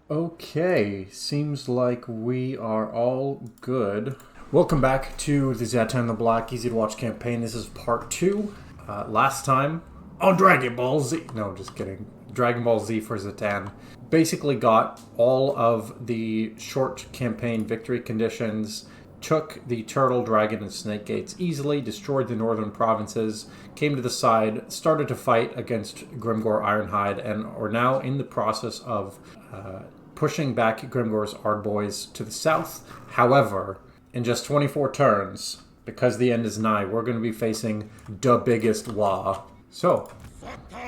Okay, seems like we are all good. Welcome back to the Zhatan the Black Easy to Watch campaign. This is part 2. Last time on Dragon Ball Z. No, just kidding. Dragon Ball Z for Zhatan. Basically got all of the short campaign victory conditions, took the Turtle, Dragon, and Snake Gates easily, destroyed the northern provinces, came to the side, started to fight against Grimgor Ironhide, and are now in the process of pushing back Grimgor's Ardboys to the south. However, in just 24 turns, because the end is nigh, we're going to be facing the Biggest WAAAGH. So,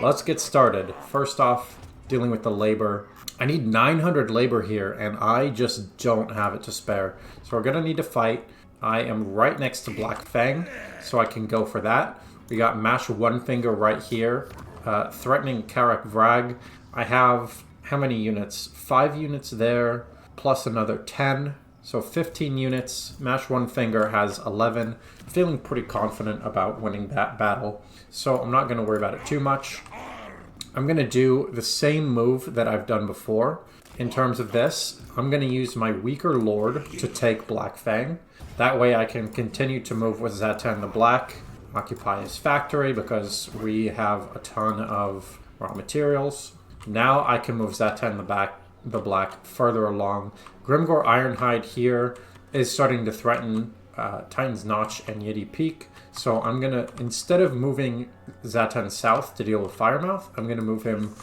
let's get started. First off, dealing with the labor. I need 900 labor here, and I just don't have it to spare. So we're going to need to fight. I am right next to Black Fang, so I can go for that. We got Mash One Finger right here, threatening Chaos WAAAGH. I have, how many units? 5 units there, plus another 10. So 15 units. Mash One Finger has 11. Feeling pretty confident about winning that battle, so I'm not going to worry about it too much. I'm going to do the same move that I've done before. In terms of this, I'm going to use my weaker Lord to take Black Fang. That way I can continue to move with Zhatan the Black, occupy his factory because we have a ton of raw materials. Now I can move Zhatan the Black further along. Grimgor Ironhide here is starting to threaten Titan's Notch and Yeti Peak. So I'm going to, instead of moving Zhatan south to deal with Firemouth, I'm going to move him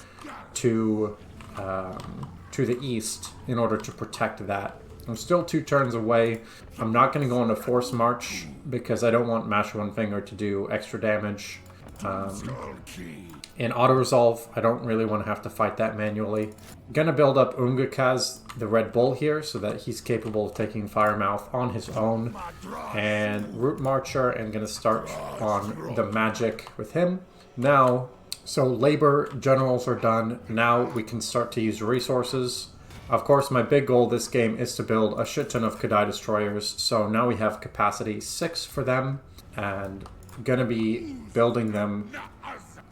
to the east in order to protect that. I'm still 2 turns away. I'm not going to go into Force March because I don't want Mash One Finger to do extra damage. In Auto Resolve, I don't really want to have to fight that manually. I'm going to build up Umgakaz, the Red Bull here, so that he's capable of taking Firemouth on his own. And Root Marcher, I'm going to start on the magic with him. Now, so labor generals are done. Now we can start to use resources. Of course, my big goal this game is to build a shit ton of Kadai Destroyers. So now we have capacity 6 for them, and going to be building them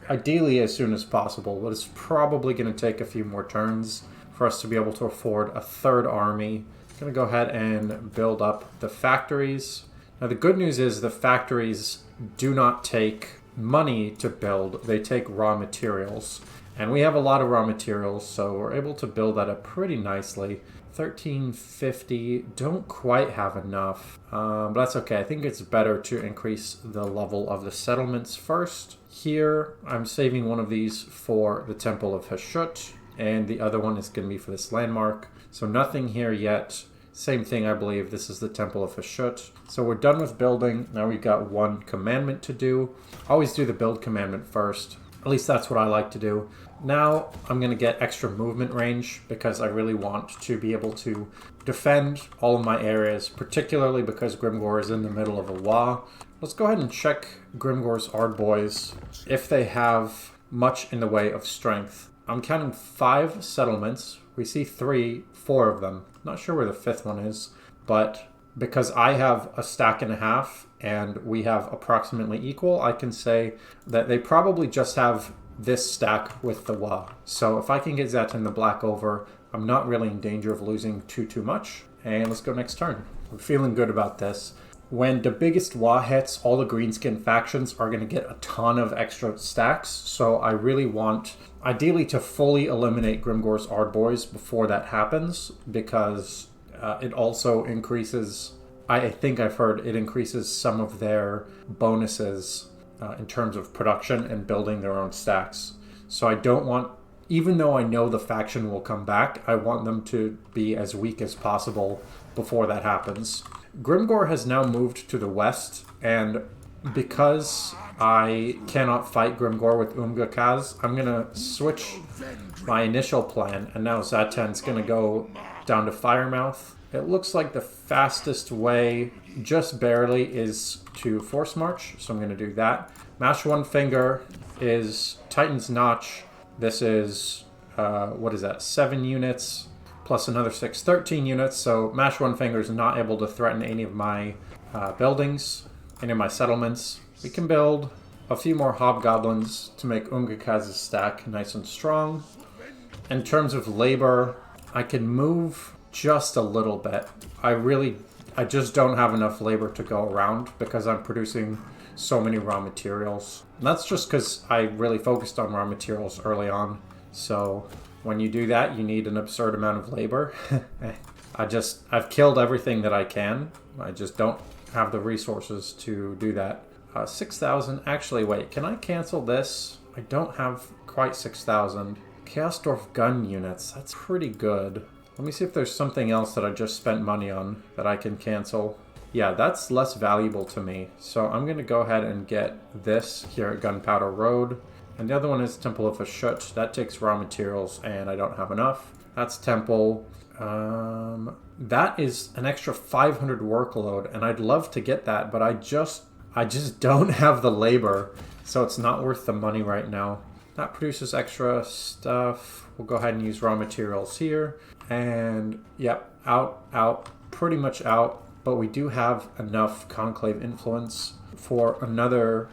ideally as soon as possible, but it's probably going to take a few more turns for us to be able to afford a 3rd army. I'm going to go ahead and build up the factories. Now the good news is the factories do not take money to build, they take raw materials. And we have a lot of raw materials, so we're able to build that up pretty nicely. 1350, don't quite have enough, but that's okay. I think it's better to increase the level of the settlements first. Here, I'm saving one of these for the Temple of Hashut, and the other one is going to be for this landmark. So nothing here yet. Same thing, I believe. This is the Temple of Hashut. So we're done with building. Now we've got one commandment to do. Always do the build commandment first. At least that's what I like to do. Now I'm going to get extra movement range because I really want to be able to defend all of my areas, particularly because Grimgor is in the middle of a WAAAGH. Let's go ahead and check Grimgor's Ardboys if they have much in the way of strength. I'm counting 5 settlements. We see 4 of them. Not sure where the 5th one is, but because I have a stack and a half and we have approximately equal, I can say that they probably just have this stack with the WAAAGH. So if I can get Zhatan the Black over, I'm not really in danger of losing too much. And let's go next turn. I'm feeling good about this. When the Biggest WAAAGH hits, all the greenskin factions are going to get a ton of extra stacks. So I really want, ideally, to fully eliminate Grimgor's Ardboys before that happens, because it also increases, I think I've heard, it increases some of their bonuses in terms of production and building their own stacks. So I don't want, even though I know the faction will come back, I want them to be as weak as possible before that happens. Grimgor has now moved to the west, and because I cannot fight Grimgor with Umgakaz, I'm going to switch my initial plan, and now Zhatan's going to go down to Firemouth. It looks like the fastest way, just barely, is to Force March, so I'm going to do that. Mash One Finger is Titan's Notch. This is, 7 units, plus another 6, 13 units, so Mash One Finger is not able to threaten any of my buildings, any of my settlements. We can build a few more Hobgoblins to make Umgakaz's stack nice and strong. In terms of labor, I can move just a little bit. I just don't have enough labor to go around because I'm producing so many raw materials. And that's just because I really focused on raw materials early on. So when you do that, you need an absurd amount of labor. I've killed everything that I can. I just don't have the resources to do that. 6,000. Actually, wait, can I cancel this? I don't have quite 6,000. Chaos Dwarf gun units. That's pretty good. Let me see if there's something else that I just spent money on that I can cancel. Yeah, that's less valuable to me. So I'm going to go ahead and get this here at Gunpowder Road. And the other one is Temple of Ashut. That takes raw materials and I don't have enough. That's Temple. That is an extra 500 workload and I'd love to get that, but I just don't have the labor. So it's not worth the money right now. That produces extra stuff. We'll go ahead and use raw materials here. And yep, out, pretty much out. But we do have enough Conclave influence for another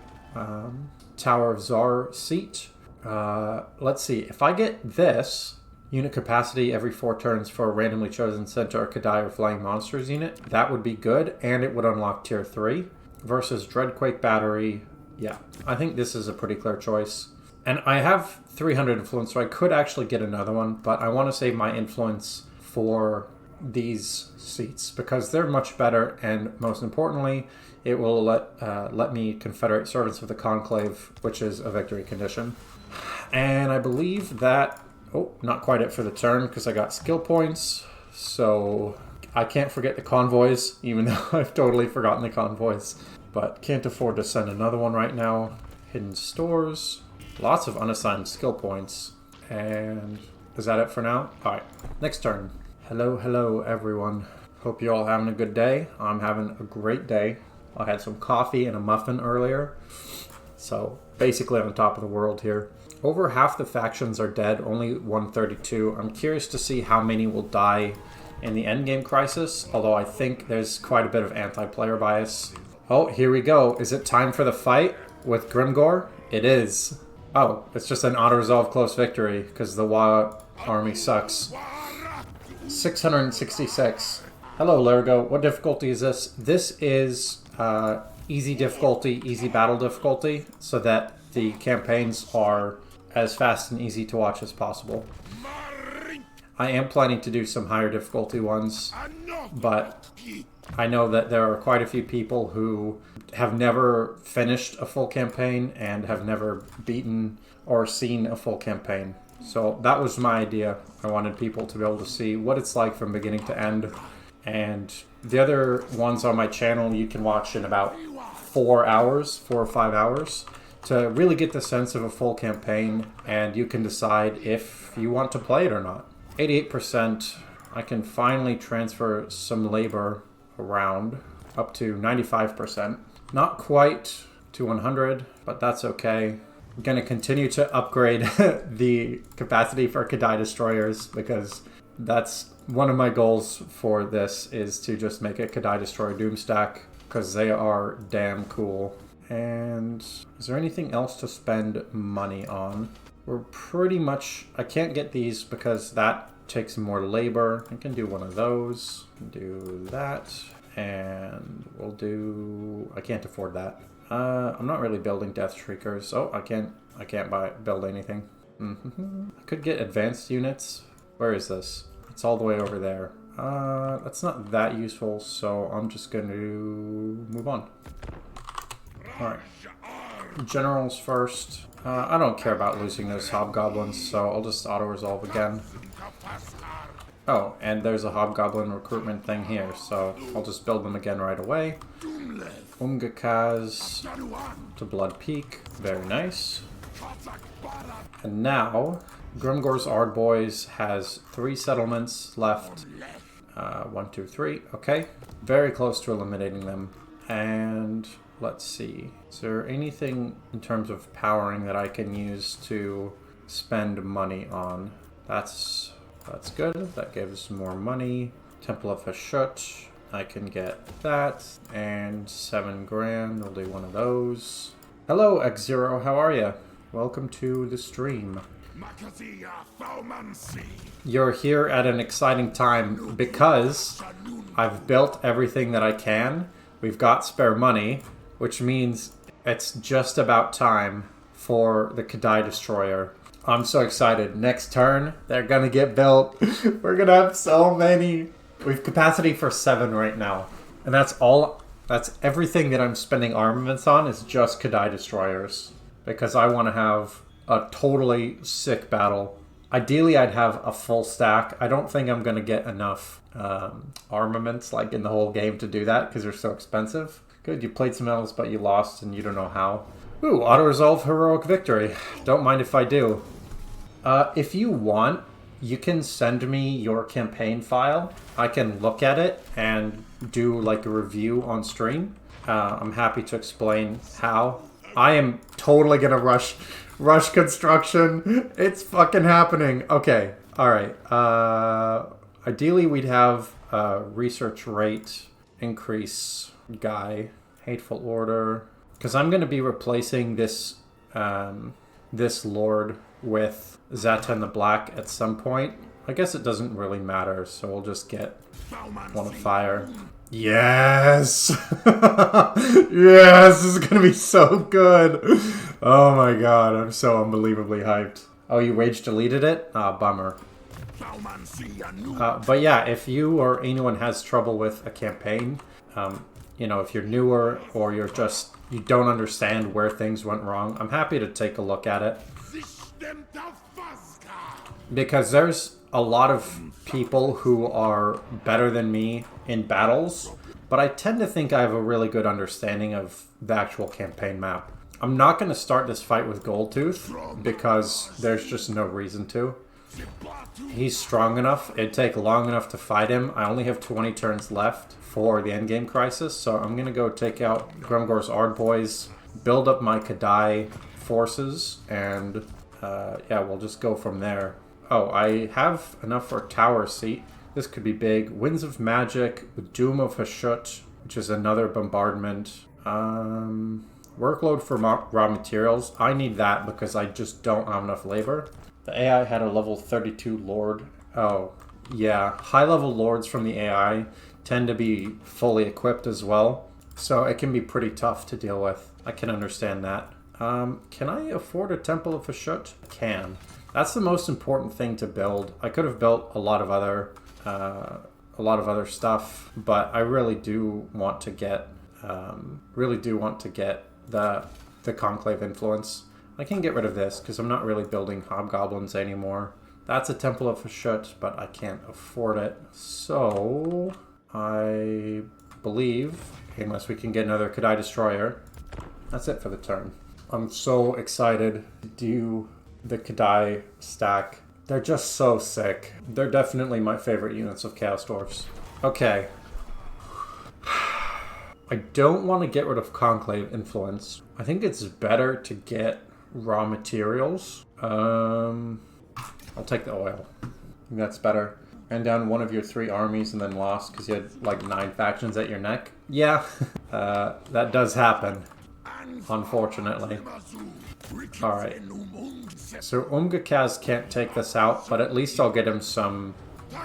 Tower of Tsar seat. Let's see, if I get this, unit capacity every 4 turns for a randomly chosen Centaur, Kadai, or Flying Monsters unit, that would be good, and it would unlock tier 3. Versus Dreadquake Battery, yeah, I think this is a pretty clear choice. And I have 300 influence, so I could actually get another one, but I want to save my influence for these seats because they're much better, and most importantly, it will let me Confederate Servants of the Conclave, which is a victory condition. And I believe that, oh, not quite it for the turn because I got skill points, so I can't forget the convoys, even though I've totally forgotten the convoys, but can't afford to send another one right now. Hidden stores. Lots of unassigned skill points. And is that it for now? Alright, next turn. Hello, everyone. Hope you're all having a good day. I'm having a great day. I had some coffee and a muffin earlier. So, basically on top of the world here. Over half the factions are dead, only 132. I'm curious to see how many will die in the Endgame Crisis, although I think there's quite a bit of anti-player bias. Oh, here we go. Is it time for the fight with Grimgor? It is. Oh, it's just an auto-resolve close victory, because the WAAAGH army sucks. 666. Hello, Largo. What difficulty is this? This is easy difficulty, easy battle difficulty, so that the campaigns are as fast and easy to watch as possible. I am planning to do some higher difficulty ones, but I know that there are quite a few people who have never finished a full campaign and have never beaten or seen a full campaign. So that was my idea. I wanted people to be able to see what it's like from beginning to end. And the other ones on my channel you can watch in about 4 hours, 4 or 5 hours, to really get the sense of a full campaign, and you can decide if you want to play it or not. 88%. I can finally transfer some labor around up to 95%. Not quite to 100, but that's okay. I'm going to continue to upgrade the capacity for Kadai destroyers because that's one of my goals for this, is to just make a Kadai destroyer doomstack because they are damn cool. And is there anything else to spend money on? We're pretty much... I can't get these because that takes more labor. I can do one of those. Do that. And we'll do... I can't afford that. I'm not really building Death Shriekers. Oh, I can't build anything. I could get advanced units. Where is this? It's all the way over there. That's not that useful, so I'm just going to move on. Alright. Generals first. I don't care about losing those hobgoblins, so I'll just auto-resolve again. Oh, and there's a hobgoblin recruitment thing here, so I'll just build them again right away. Umgakaz to Blood Peak. Very nice. And now, Grimgor's Ardboys has 3 settlements left. 1, 2, 3. Okay. Very close to eliminating them. And let's see. Is there anything in terms of powering that I can use to spend money on? That's good. That gives more money. Temple of Ashut. I can get that. And 7 grand. I'll do one of those. Hello, X0. How are you? Welcome to the stream. You're here at an exciting time because I've built everything that I can. We've got spare money, which means it's just about time for the Kadai Destroyer. I'm so excited. Next turn, they're gonna get built. We're gonna have so many. We've capacity for 7 right now. And that's all. That's everything that I'm spending armaments on is just Kadai Destroyers. Because I want to have a totally sick battle. Ideally, I'd have a full stack. I don't think I'm going to get enough armaments like in the whole game to do that because they're so expensive. Good, you played some else, but you lost and you don't know how. Ooh, auto-resolve heroic victory. Don't mind if I do. If you want, you can send me your campaign file. I can look at it and do like a review on stream. I'm happy to explain how. I am totally gonna rush construction. It's fucking happening. Okay, all right. Ideally, we'd have research rate increase guy, hateful order, because I'm gonna be replacing this this lord with Zhatan the Black at some point. I guess it doesn't really matter, so we'll just get one of fire. Yes! Yes, this is gonna be so good! Oh my god, I'm so unbelievably hyped. Oh, you rage deleted it? Ah, bummer. But yeah, if you or anyone has trouble with a campaign, you know, if you're newer or you don't understand where things went wrong, I'm happy to take a look at it. Because there's a lot of people who are better than me in battles, but I tend to think I have a really good understanding of the actual campaign map. I'm not going to start this fight with Goldtooth because there's just no reason to. He's strong enough. It'd take long enough to fight him. I only have 20 turns left for the Endgame Crisis, so I'm going to go take out Grumgor's Ardboys, build up my Kadai forces, and yeah, we'll just go from there. Oh, I have enough for a tower seat. This could be big. Winds of Magic, Doom of Hashut, which is another bombardment. Workload for raw materials. I need that because I just don't have enough labor. The AI had a level 32 lord. Oh, yeah. High-level lords from the AI tend to be fully equipped as well. So it can be pretty tough to deal with. I can understand that. Can I afford a Temple of Hashut? I can. That's the most important thing to build. I could have built a lot of other stuff, but I really do want to get the Conclave influence. I can get rid of this because I'm not really building hobgoblins anymore. That's a Temple of Hashut, but I can't afford it. So I believe, unless we can get another Kadai Destroyer, that's it for the turn. I'm so excited to do the Kadai stack. They're just so sick. They're definitely my favorite units of Chaos Dwarfs. Okay. I don't want to get rid of Conclave influence. I think it's better to get raw materials. I'll take the oil. I think that's better. Ran down one of your 3 armies and then lost because you had like 9 factions at your neck. Yeah, that does happen, unfortunately. Alright. So WAAAGH can't take this out, but at least I'll get him some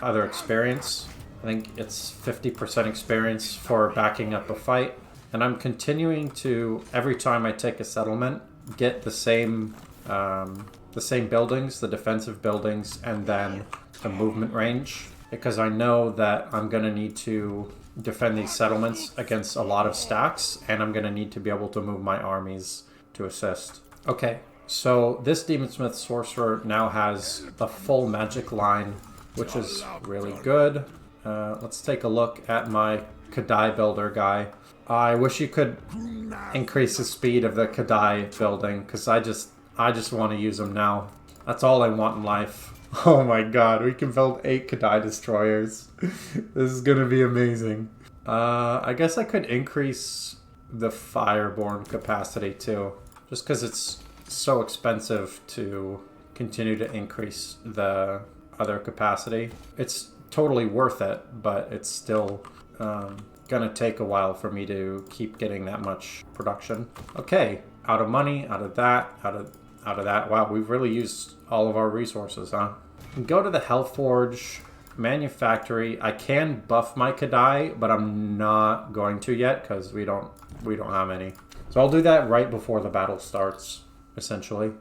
other experience. I think it's 50% experience for backing up a fight. And I'm continuing to, every time I take a settlement, get the same buildings, the defensive buildings, and then the movement range. Because I know that I'm going to need to defend these settlements against a lot of stacks, and I'm going to need to be able to move my armies to assist. Okay, so this Demonsmith Sorcerer now has a full magic line, which is really good. Let's take a look at my Kadai builder guy. I wish you could increase the speed of the Kadai building, because I just want to use them now. That's all I want in life. Oh my god, we can build 8 Kadai Destroyers. This is gonna be amazing. I guess I could increase the Fireborn capacity too, just because it's so expensive to continue to increase the other capacity. It's totally worth it, but it's still gonna take a while for me to keep getting that much production. Okay, out of money, out of that, out out of that. Wow, we've really used all of our resources, huh? Go to the Hellforge Manufactory. I can buff my Kadai, but I'm not going to yet because we don't have any. So I'll do that right before the battle starts, essentially.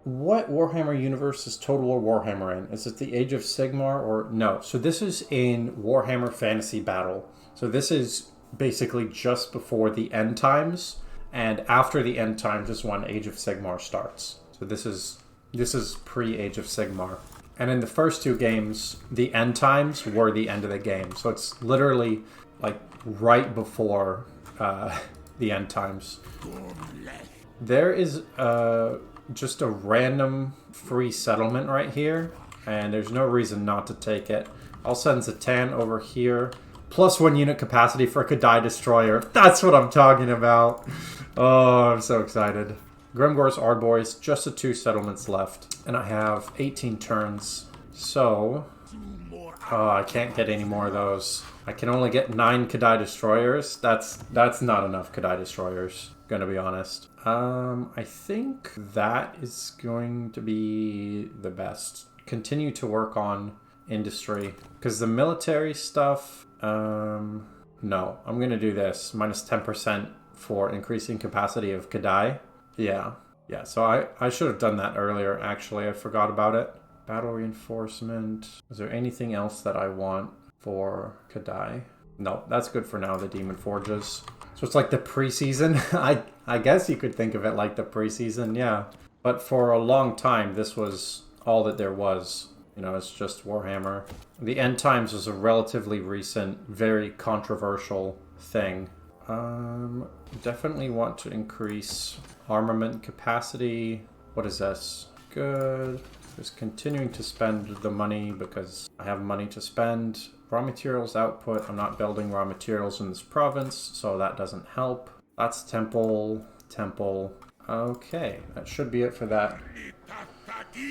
What Warhammer universe is Total War Warhammer in? Is it the Age of Sigmar or no? So this is in Warhammer Fantasy Battle. So this is basically just before the end times, and after the end times is when Age of Sigmar starts. So this is pre-Age of Sigmar. And in the first two games, the end times were the end of the game. So it's literally like right before the end times. There is just a random free settlement right here, and there's no reason not to take it. I'll send Zhatan over here. Plus 1 unit capacity for a Kadai Destroyer. That's what I'm talking about. Oh, I'm so excited. Grimgor's Ardboys, just the 2 settlements left. And I have 18 turns. So, I can't get any more of those. I can only get 9 Kadai Destroyers. That's not enough Kadai Destroyers, gonna be honest. I think that is going to be the best. Continue to work on industry. Because the military stuff, no. I'm gonna do this. Minus 10% for increasing capacity of Kadai. Yeah, so I should have done that earlier, actually. I forgot about it. Battle reinforcement. Is there anything else that I want for Kadai? No, that's good for now, the Demon Forges. So it's like the preseason. I guess you could think of it like the preseason, yeah. But for a long time, this was all that there was. You know, it's just Warhammer. The End Times was a relatively recent, very controversial thing. Definitely want to increase armament capacity. What is this? Good. Just continuing to spend the money because I have money to spend. Raw materials output. I'm not building raw materials in this province, so that doesn't help. That's temple. Okay, that should be it for that.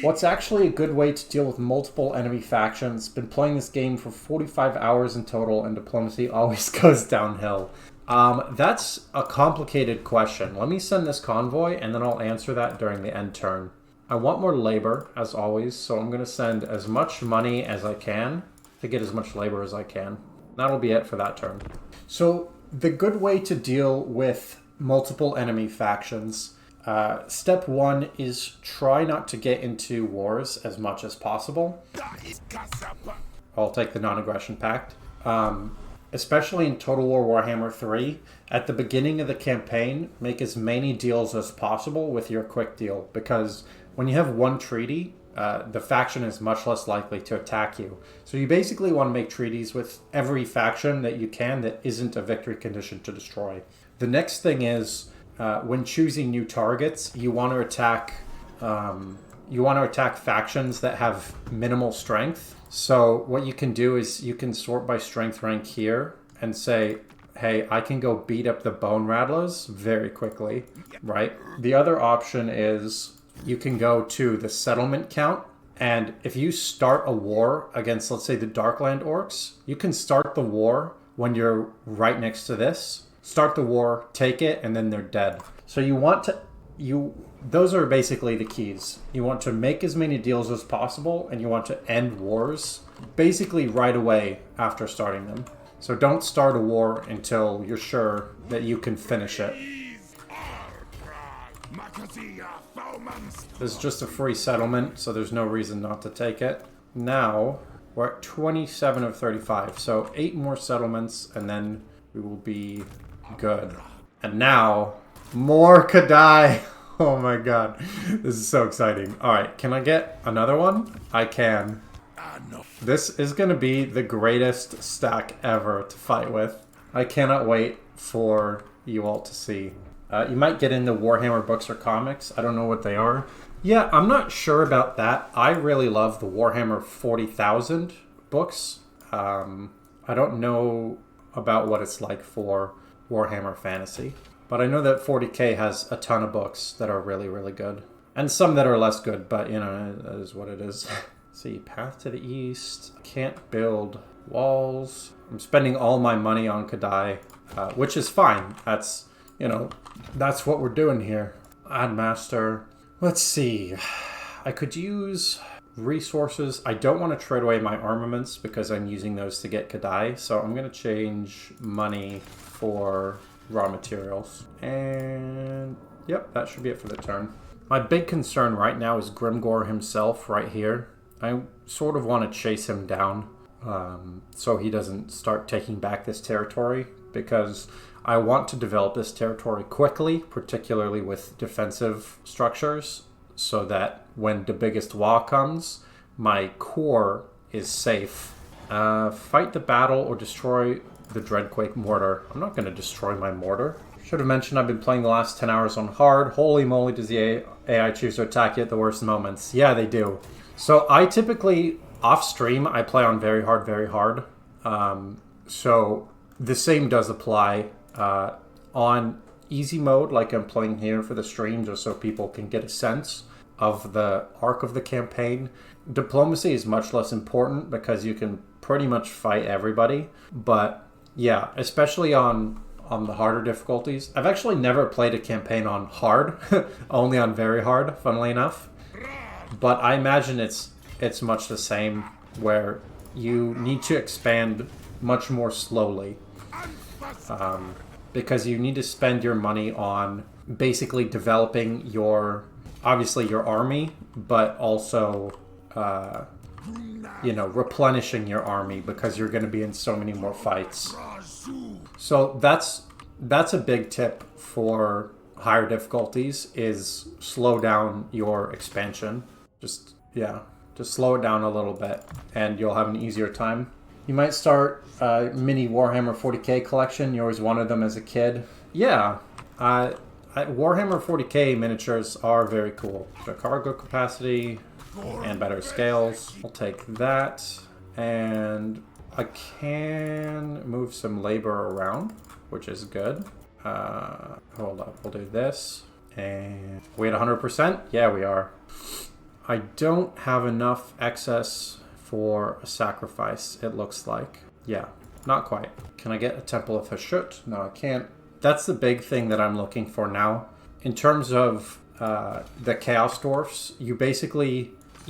What's actually a good way to deal with multiple enemy factions? Been playing this game for 45 hours in total, and diplomacy always goes downhill. That's a complicated question. Let me send this convoy, and then I'll answer that during the end turn. I want more labor, as always, so I'm going to send as much money as I can to get as much labor as I can. That'll be it for that turn. So, the good way to deal with multiple enemy factions, step 1 is try not to get into wars as much as possible. I'll take the non-aggression pact. Especially in Total War Warhammer 3, at the beginning of the campaign, make as many deals as possible with your quick deal, because when you have one treaty, the faction is much less likely to attack you. So you basically want to make treaties with every faction that you can that isn't a victory condition to destroy. The next thing is, when choosing new targets, you want to attack factions that have minimal strength. So what you can do is you can sort by strength rank here and say, hey, I can go beat up the Bone Rattlers very quickly, right? The other option is you can go to the settlement count, and if you start a war against, let's say, the Darkland Orcs, you can start the war when you're right next to this. Start the war, take it, and then they're dead. So you want to... Those are basically the keys. You want to make as many deals as possible, and you want to end wars basically right away after starting them. So don't start a war until you're sure that you can finish it. This is just a free settlement, so there's no reason not to take it. Now, we're at 27 of 35, so 8 more settlements, and then we will be good. And now, more Kadai! Oh my god, this is so exciting. Alright, can I get another one? I can. This is going to be the greatest stack ever to fight with. I cannot wait for you all to see. You might get into Warhammer books or comics. I don't know what they are. Yeah, I'm not sure about that. I really love the Warhammer 40,000 books. I don't know about what it's like for Warhammer Fantasy. But I know that 40k has a ton of books that are really, really good. And some that are less good, but, you know, that is what it is. See, path to the east. Can't build walls. I'm spending all my money on Kadai, which is fine. That's, you know, that's what we're doing here. Add master. Let's see. I could use resources. I don't want to trade away my armaments because I'm using those to get Kadai. So I'm going to change money for raw materials. And yep, that should be it for the turn. My big concern right now is Grimgor himself right here. I sort of want to chase him down so he doesn't start taking back this territory, because I want to develop this territory quickly, particularly with defensive structures, so that when the Biggest WAAAGH comes, my core is safe. Fight the battle or destroy the Dreadquake mortar. I'm not going to destroy my mortar. Should have mentioned I've been playing the last 10 hours on hard. Holy moly, does the AI choose to attack you at the worst moments. Yeah, they do. So I typically, off stream, I play on very hard, very hard. So the same does apply on easy mode, like I'm playing here for the stream, just so people can get a sense of the arc of the campaign. Diplomacy is much less important because you can pretty much fight everybody. But yeah, especially on the harder difficulties. I've actually never played a campaign on hard, only on very hard, funnily enough. But I imagine it's much the same, where you need to expand much more slowly. Because you need to spend your money on basically developing obviously your army, but also, replenishing your army, because you're going to be in so many more fights. So that's a big tip for higher difficulties, is slow down your expansion. Just slow it down a little bit and you'll have an easier time. You might start a mini Warhammer 40k collection. You always wanted them as a kid. Yeah, Warhammer 40k miniatures are very cool. The cargo capacity and better scales. I'll take that. And I can move some labor around, which is good. Hold up, we'll do this. And we at 100%? Yeah, we are. I don't have enough excess for a sacrifice, it looks like. Yeah, not quite. Can I get a Temple of Hashut? No, I can't. That's the big thing that I'm looking for now. In terms of the Chaos Dwarfs, you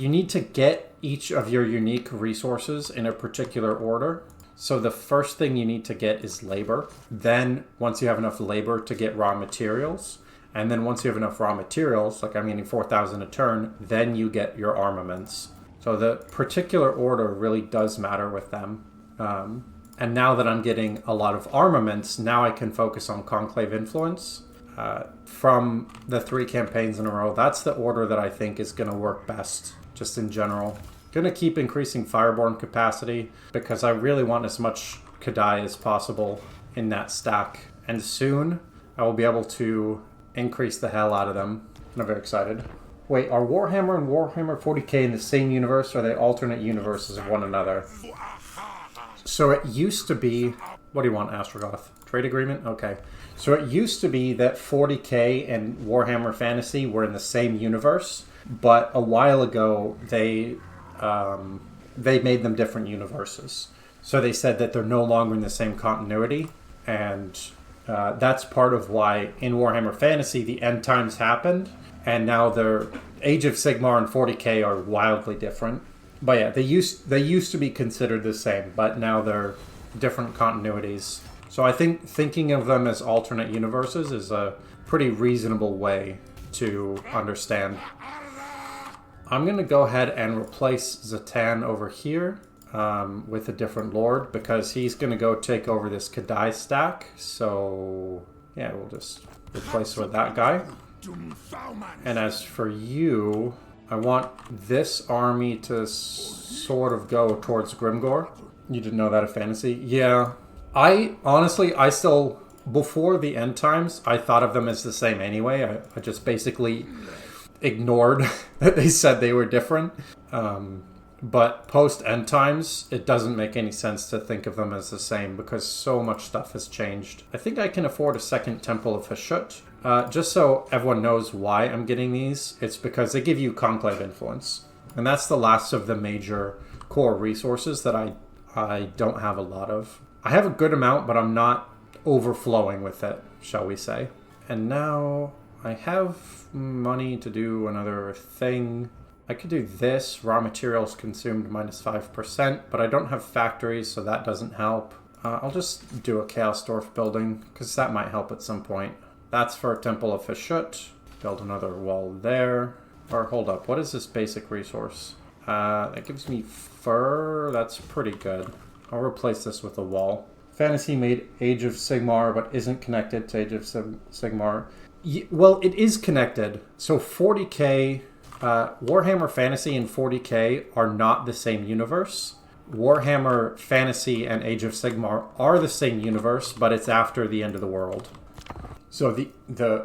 need to get each of your unique resources in a particular order. So the first thing you need to get is labor. Then once you have enough labor to get raw materials, and then once you have enough raw materials, like I'm getting 4,000 a turn, then you get your armaments. So the particular order really does matter with them. And now that I'm getting a lot of armaments, now I can focus on Conclave Influence. From the 3 campaigns in a row, that's the order that I think is going to work best, just in general. Going to keep increasing Fireborn capacity, because I really want as much Kadai as possible in that stack. And soon, I will be able to increase the hell out of them. I'm very excited. Wait, are Warhammer and Warhammer 40k in the same universe, or are they alternate universes of one another? So it used to be... What do you want, Astrogoth? Trade agreement? Okay. So it used to be that 40k and Warhammer Fantasy were in the same universe, but a while ago they made them different universes. So they said that they're no longer in the same continuity, and that's part of why in Warhammer Fantasy the end times happened, and now their Age of Sigmar and 40k are wildly different. But yeah, they used to be considered the same, but now they're different continuities. So I think thinking of them as alternate universes is a pretty reasonable way to understand. I'm going to go ahead and replace Zhatan over here with a different lord, because he's going to go take over this Kadai stack. So yeah, we'll just replace with that guy. And as for you, I want this army to sort of go towards Grimgor. You didn't know that of fantasy? Yeah. I still, before the end times, I thought of them as the same anyway. I just basically ignored that they said they were different. But post end times, it doesn't make any sense to think of them as the same, because so much stuff has changed. I think I can afford a second Temple of Hashut. Just so everyone knows why I'm getting these, it's because they give you Conclave Influence. And that's the last of the major core resources that I don't have a lot of. I have a good amount, but I'm not overflowing with it, shall we say. And now I have money to do another thing. I could do this. Raw materials consumed minus 5%, but I don't have factories, so that doesn't help. I'll just do a Chaos Dwarf building, because that might help at some point. That's for Temple of Fashut. Build another wall there. Or hold up, what is this basic resource? That gives me fur. That's pretty good. I'll replace this with a wall. Fantasy made Age of Sigmar, but isn't connected to Age of Sigmar. Well, it is connected. So 40k, Warhammer Fantasy and 40k are not the same universe. Warhammer Fantasy and Age of Sigmar are the same universe, but it's after the end of the world. So the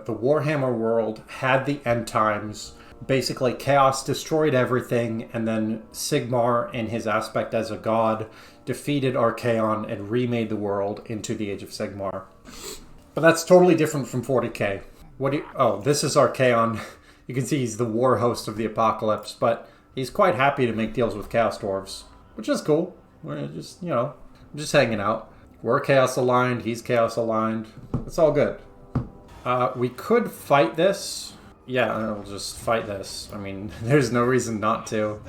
Warhammer world had the end times. Basically, Chaos destroyed everything, and then Sigmar, in his aspect as a god, defeated Archaon and remade the world into the Age of Sigmar. But that's totally different from 40k. Oh, this is Archaon. You can see he's the war host of the apocalypse, but he's quite happy to make deals with Chaos Dwarves, which is cool. We're just, just hanging out. We're Chaos aligned, he's Chaos aligned. It's all good. We could fight this. Yeah, we'll just fight this. I mean, there's no reason not to.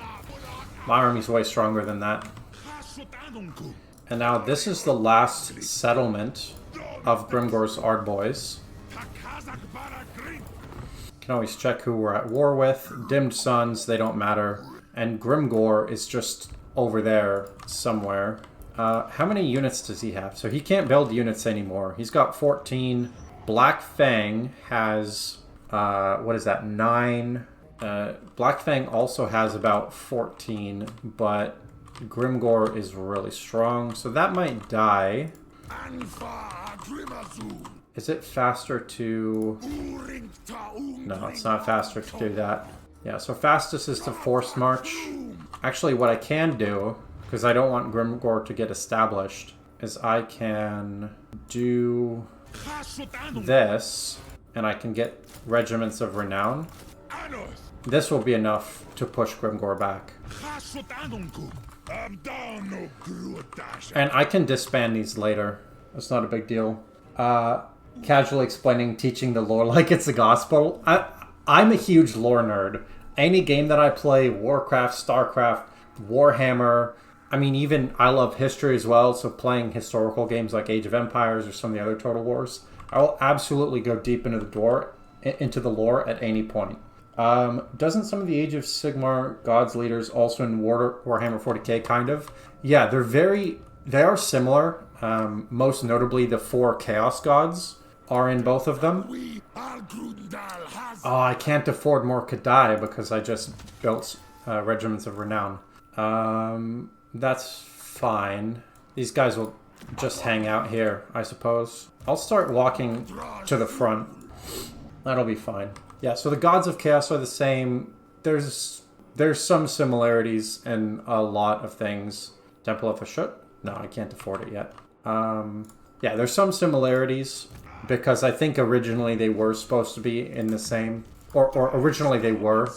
My army's way stronger than that. And now this is the last settlement of Grimgor's Ardboys. Can always check who we're at war with. Dimmed Suns, they don't matter. And Grimgor is just over there somewhere. How many units does he have? So he can't build units anymore. He's got 14. Black Fang has... what is that? 9. Black Fang also has about 14, but Grimgor is really strong, so that might die. Is it faster to... No, it's not faster to do that. Yeah, so fastest is to force march. Actually, what I can do, because I don't want Grimgor to get established, is I can do this, and I can get regiments of renown. This will be enough to push Grimgor back. And I can disband these later. It's not a big deal. Casually explaining, teaching the lore like it's the gospel. I'm a huge lore nerd. Any game that I play, Warcraft, Starcraft, Warhammer, I mean, even I love history as well, so playing historical games like Age of Empires or some of the other Total Wars, I will absolutely go deep into the lore at any point. Doesn't some of the Age of Sigmar gods leaders also in Warhammer 40k kind of? Yeah, they are similar. Most notably, the 4 Chaos gods are in both of them. Oh, I can't afford more Kadai because I just built regiments of renown. That's fine. These guys will just hang out here, I suppose. I'll start walking to the front. That'll be fine. Yeah, so the gods of chaos are the same. There's some similarities in a lot of things. Temple of Fashut? No, I can't afford it yet. Yeah, there's some similarities because I think originally they were supposed to be in the same, or originally they were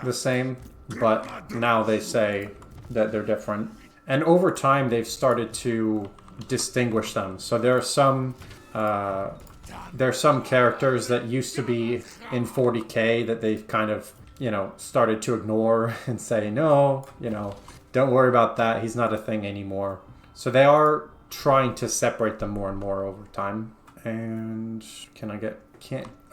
the same, but now they say that they're different. And over time, they've started to distinguish them. So there are some characters that used to be in 40k that they've kind of, started to ignore and say, no, don't worry about that. He's not a thing anymore. So they are trying to separate them more and more over time. And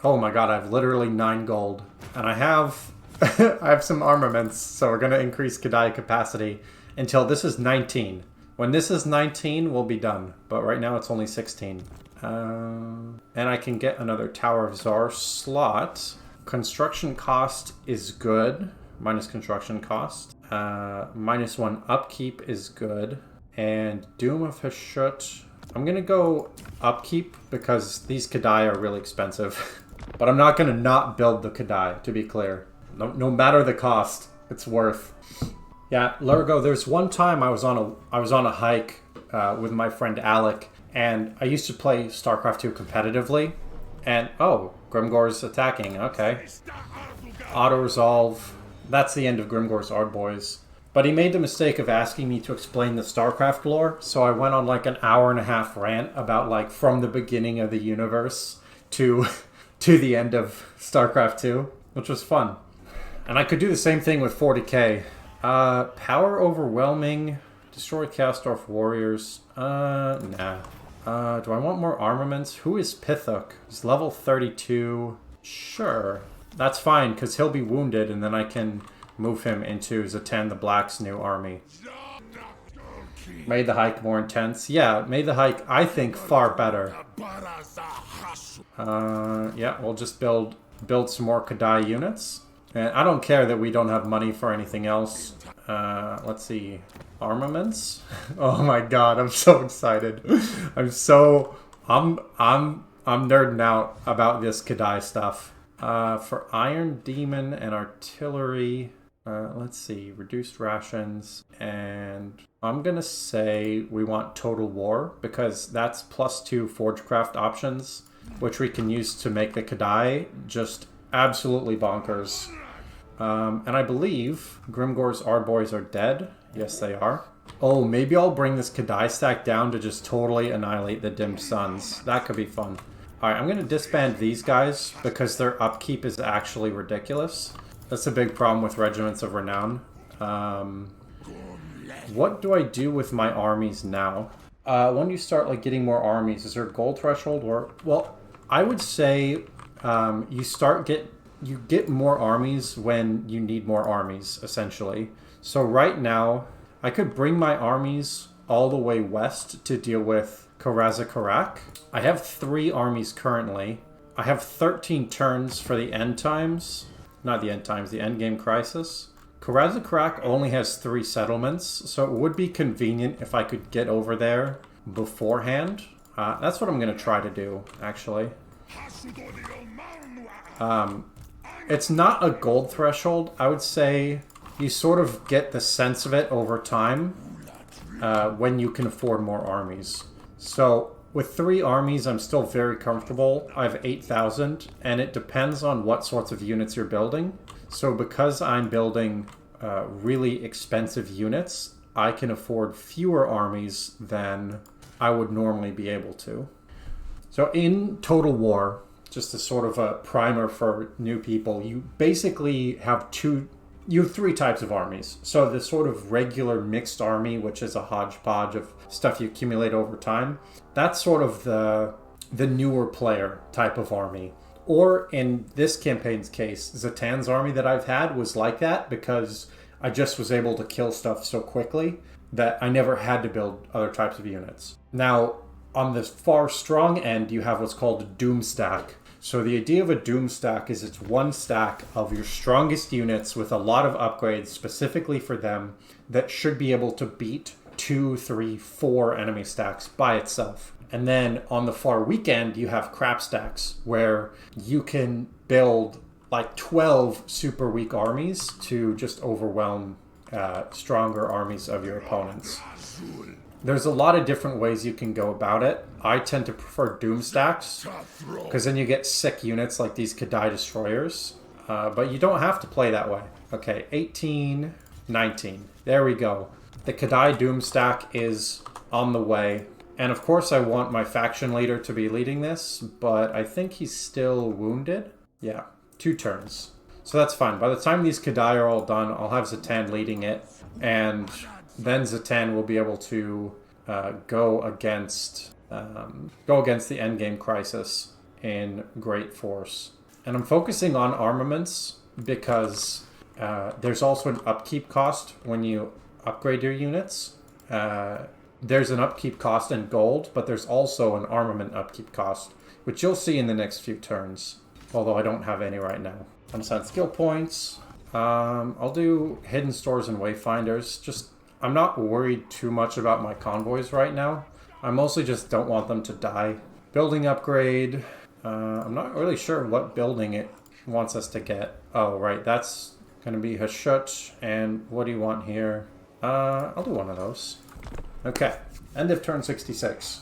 oh my god, I have literally 9 gold. And I have I have some armaments, so we're going to increase Kadai capacity until this is 19. When this is 19, we'll be done. But right now it's only 16. And I can get another Tower of Zar slot. Construction cost is good. Minus construction cost. -1 upkeep is good. And Doom of Hashut. I'm going to go upkeep because these Kadai are really expensive. But I'm not going to not build the Kadai, to be clear. No matter the cost, it's worth. Yeah, Lurgo, there's one time I was on a hike with my friend Alec, and I used to play StarCraft 2 competitively. And, oh, Grimgor's attacking, okay. Auto-resolve. That's the end of Grimgor's Ardboys. But he made the mistake of asking me to explain the StarCraft lore, so I went on like an hour and a half rant about like from the beginning of the universe to to the end of StarCraft 2, which was fun. And I could do the same thing with 40k. Power overwhelming, destroy Chaos Dwarf warriors. Nah. Do I want more armaments? Who is Pithuk? He's level 32. Sure. That's fine, because he'll be wounded, and then I can move him into Zhatan the Black's new army. Made the hike more intense. Yeah, made the hike, I think, far better. Yeah, we'll just build some more Kadai units. And I don't care that we don't have money for anything else. Let's see. Armaments? Oh my god, I'm so excited. I'm nerding out about this Kadai stuff. For Iron Demon and Artillery, let's see, reduced rations, and I'm gonna say we want Total War, because that's +2 Forgecraft options, which we can use to make the Kadai just absolutely bonkers. And I believe Grimgor's Ardboys are dead. Yes, they are. Oh, maybe I'll bring this Kadai stack down to just totally annihilate the Dimmed Suns. That could be fun. Alright, I'm going to disband these guys because their upkeep is actually ridiculous. That's a big problem with Regiments of Renown. What do I do with my armies now? When you start like getting more armies, is there a gold threshold? Or, well, I would say you get more armies when you need more armies, essentially. So right now, I could bring my armies all the way west to deal with Karazakarak. I have 3 armies currently. I have 13 turns for the end times. Not the end times, the Endgame Crisis. Karazakarak only has 3 settlements, so it would be convenient if I could get over there beforehand. That's what I'm going to try to do, actually. It's not a gold threshold. I would say you sort of get the sense of it over time when you can afford more armies. So with 3 armies, I'm still very comfortable. I have 8,000, and it depends on what sorts of units you're building. So because I'm building really expensive units, I can afford fewer armies than I would normally be able to. So in Total War, just as sort of a primer for new people, you basically have 3 types of armies. So the sort of regular mixed army, which is a hodgepodge of stuff you accumulate over time, that's sort of the newer player type of army. Or in this campaign's case, Zhatan's army that I've had was like that because I just was able to kill stuff so quickly that I never had to build other types of units. Now, on the far strong end, you have what's called a Doom Stack. So the idea of a Doom Stack is it's one stack of your strongest units with a lot of upgrades specifically for them that should be able to beat 2, 3, 4 enemy stacks by itself. And then on the far weak end, you have crap stacks where you can build like 12 super weak armies to just overwhelm stronger armies of your opponents. There's a lot of different ways you can go about it. I tend to prefer Doom Stacks, because then you get sick units like these Kadai Destroyers. But you don't have to play that way. Okay, 18, 19. There we go. The Kadai Doom Stack is on the way. And of course I want my faction leader to be leading this, but I think he's still wounded. Yeah, 2 turns. So that's fine. By the time these Kadai are all done, I'll have Zhatan leading it, and then Zhatan will be able to go against the Endgame Crisis in great force. And I'm focusing on armaments because there's also an upkeep cost when you upgrade your units. There's an upkeep cost in gold, but there's also an armament upkeep cost, which you'll see in the next few turns, although I don't have any right now. Unsigned skill points. I'll do hidden stores and wayfinders. I'm not worried too much about my convoys right now. I mostly just don't want them to die. Building upgrade. I'm not really sure what building it wants us to get. Oh, right. That's going to be Hashut. And what do you want here? I'll do one of those. Okay. End of turn 66.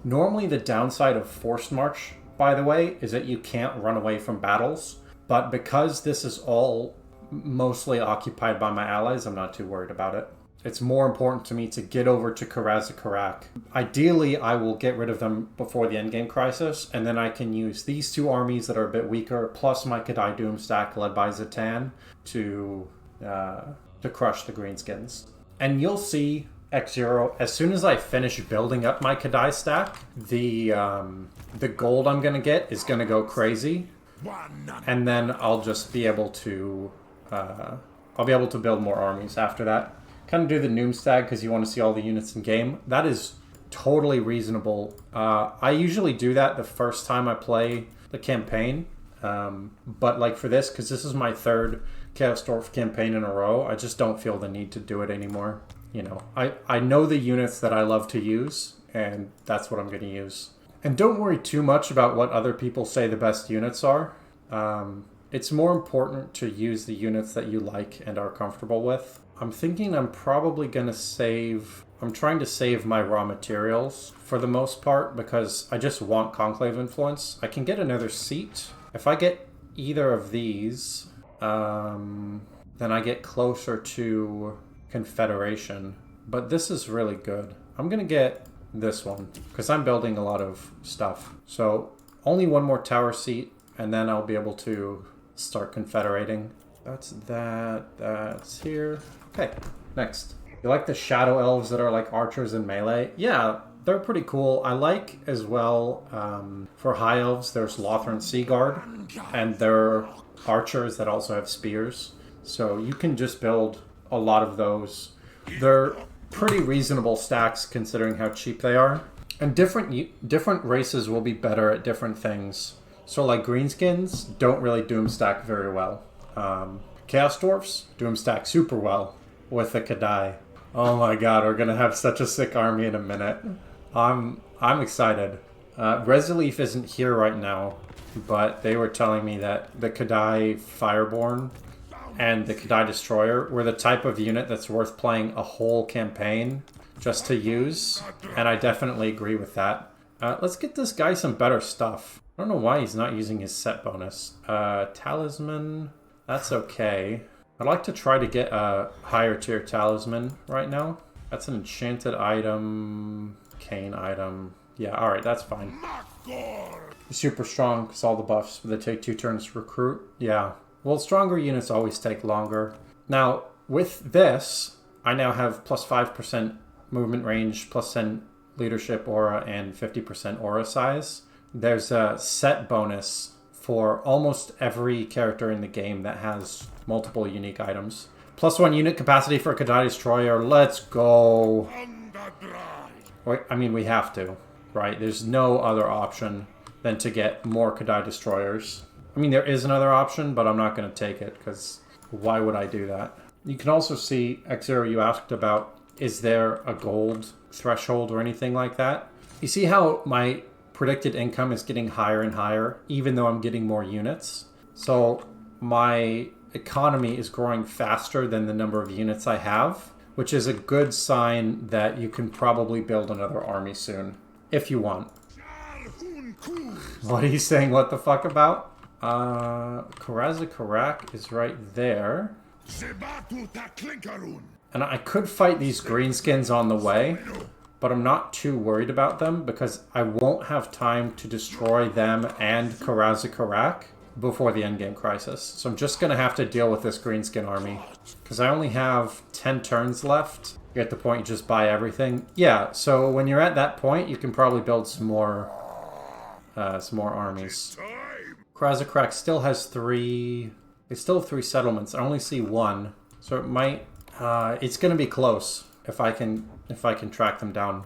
Normally the downside of Forced March, by the way, is that you can't run away from battles. But because this is all mostly occupied by my allies, I'm not too worried about it. It's more important to me to get over to Karaz. Ideally, I will get rid of them before the Endgame Crisis, and then I can use these two armies that are a bit weaker, plus my Kadai Doom stack led by Zhatan to crush the Greenskins. And you'll see, X0, as soon as I finish building up my Kadai stack, the gold I'm going to get is going to go crazy. And then I'll just be able to... I'll be able to build more armies after that. Kind of do the Noom stag because you want to see all the units in game. That is totally reasonable. I usually do that the first time I play the campaign. But like for this, because this is my third Chaos Dwarf campaign in a row, I just don't feel the need to do it anymore. You know, I know the units that I love to use, and that's what I'm going to use. And don't worry too much about what other people say the best units are. It's more important to use the units that you like and are comfortable with. I'm thinking I'm probably going to save... I'm trying to save my raw materials for the most part because I just want Conclave influence. I can get another seat. If I get either of these, then I get closer to Confederation. But this is really good. I'm going to get this one because I'm building a lot of stuff. So only one more tower seat and then I'll be able to start confederating. That's that. That's here. Okay, next. You like the shadow elves that are like archers in melee? Yeah, they're pretty cool. I like as well, for high elves, there's Lothran Seaguard, and they're archers that also have spears. So you can just build a lot of those. They're pretty reasonable stacks considering how cheap they are. And different races will be better at different things. So like greenskins don't really doom stack very well. Chaos Dwarfs doom stack super well with the Kadai. Oh my god, we're gonna have such a sick army in a minute. I'm excited. Resolef isn't here right now, but they were telling me that the Kadai Fireborn and the Kadai Destroyer were the type of unit that's worth playing a whole campaign just to use, and I definitely agree with that. Let's get this guy some better stuff. I don't know why he's not using his set bonus. Talisman, that's okay. I'd like to try to get a higher tier talisman right now. That's an enchanted item, cane item. Yeah, alright, that's fine. Super strong because all the buffs, they take 2 turns to recruit. Yeah, well, stronger units always take longer. Now, with this, I now have plus 5% movement range, plus 10 leadership aura, and 50% aura size. There's a set bonus for almost every character in the game that has multiple unique items. Plus 1 unit capacity for Kadai Destroyer. Let's go. Wait, I mean, we have to, right? There's no other option than to get more Kadai Destroyers. I mean, there is another option, but I'm not going to take it because why would I do that? You can also see, X0, you asked about, is there a gold threshold or anything like that? You see how my predicted income is getting higher and higher, even though I'm getting more units. So my economy is growing faster than the number of units I have, which is a good sign that you can probably build another army soon, if you want. What are you saying what the fuck about? Karaz is right there. And I could fight these greenskins on the way, but I'm not too worried about them because I won't have time to destroy them and Karaz before the Endgame Crisis. So I'm just going to have to deal with this greenskin army because I only have 10 turns left. You're at the point you just buy everything. Yeah, so when you're at that point, you can probably build some more armies. Karaz still has 3... They still have 3 settlements. I only see 1. So it might... it's going to be close if I can track them down.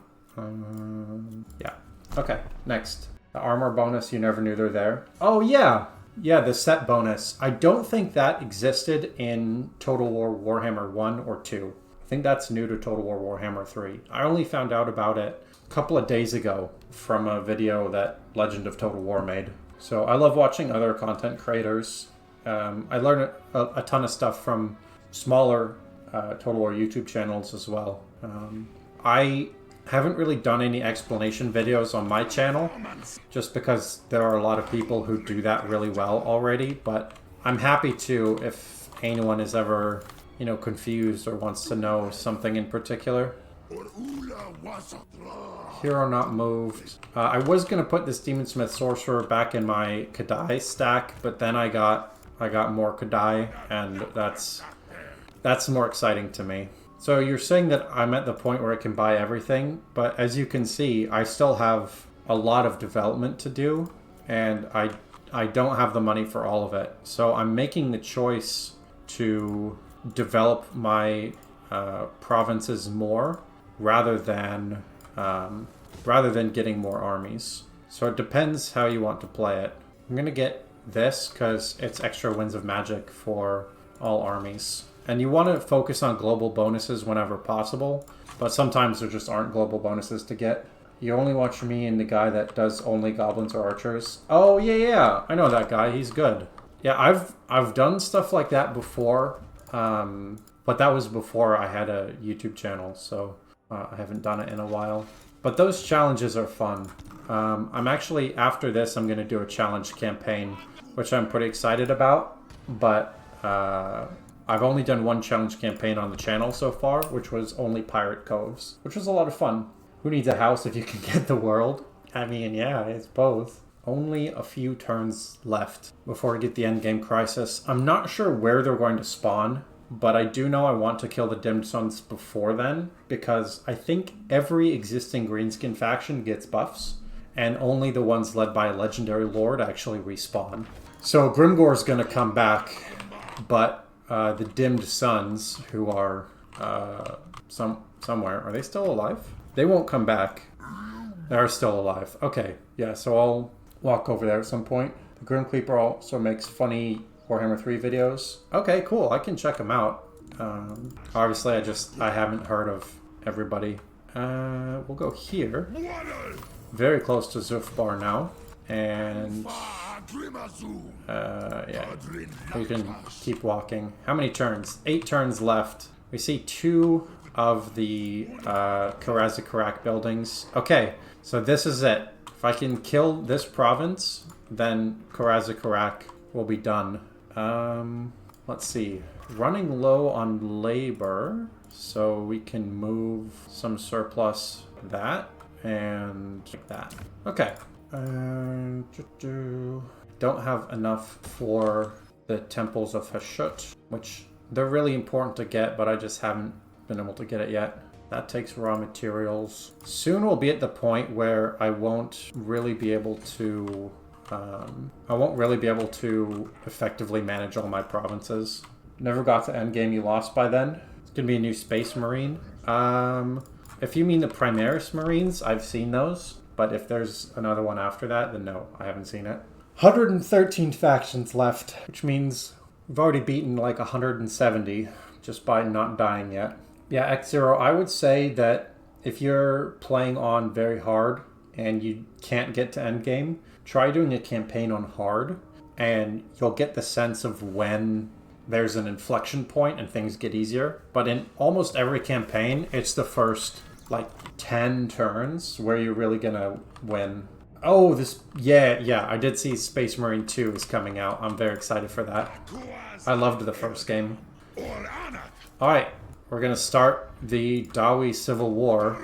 Yeah. Okay, next. The armor bonus, you never knew they're there. Oh, yeah! Yeah, the set bonus. I don't think that existed in Total War Warhammer 1 or 2. I think that's new to Total War Warhammer 3. I only found out about it a couple of days ago from a video that Legend of Total War made. So I love watching other content creators. I learned a ton of stuff from smaller Total War YouTube channels as well. I haven't really done any explanation videos on my channel just because there are a lot of people who do that really well already, but I'm happy to if anyone is ever you know, confused or wants to know something in particular. Hero not moved. I was gonna put this Demonsmith Sorcerer back in my Kadai stack, but then I got more Kadai, and that's more exciting to me. So you're saying that I'm at the point where I can buy everything, but as you can see, I still have a lot of development to do, and I don't have the money for all of it. So I'm making the choice to develop my provinces more rather than getting more armies. So it depends how you want to play it. I'm gonna get this because it's extra winds of magic for all armies. And you want to focus on global bonuses whenever possible, but sometimes there just aren't global bonuses to get. You only watch me and the guy that does only goblins or archers. Oh yeah, I know that guy. He's good. Yeah, I've done stuff like that before, but that was before I had a YouTube channel, so I haven't done it in a while. But those challenges are fun. I'm actually, after this, I'm going to do a challenge campaign, which I'm pretty excited about, but I've only done one challenge campaign on the channel so far, which was only Pirate Coves, which was a lot of fun. Who needs a house if you can get the world? I mean, yeah, it's both. Only a few turns left before we get the Endgame Crisis. I'm not sure where they're going to spawn, but I do know I want to kill the Dimmed Suns before then, because I think every existing Greenskin faction gets buffs, and only the ones led by a legendary lord actually respawn. So Grimgore's gonna come back, but the Dimmed Suns, who are somewhere, are they still alive? They won't come back. They're still alive. Okay, yeah, so I'll walk over there at some point. The Grim Creeper also makes funny Warhammer 3 videos. Okay, cool, I can check them out. Obviously, I haven't heard of everybody. We'll go here. Very close to Zufbar now. And yeah, we can keep walking. How many turns? 8 turns left. We see 2 of the Karazikarak buildings. Okay, so this is it. If I can kill this province, then Karazikarak will be done. Let's see. Running low on labor, so we can move some surplus that and like that. Okay. Don't have enough for the Temples of Hashut, which they're really important to get, but I just haven't been able to get it yet. That takes raw materials. Soon we'll be at the point where I won't really be able to effectively manage all my provinces. Never got to endgame, you lost by then. It's gonna be a new Space Marine. If you mean the Primaris Marines, I've seen those. But if there's another one after that, then no, I haven't seen it. 113 factions left, which means we've already beaten like 170 just by not dying yet. Yeah, X0, I would say that if you're playing on very hard and you can't get to endgame, try doing a campaign on hard, and you'll get the sense of when there's an inflection point and things get easier. But in almost every campaign, it's the first like 10 turns where you're really gonna win. Oh, yeah, I did see Space Marine 2 is coming out. I'm very excited for that. I loved the first game. Alright, we're gonna start the Dawi Civil War.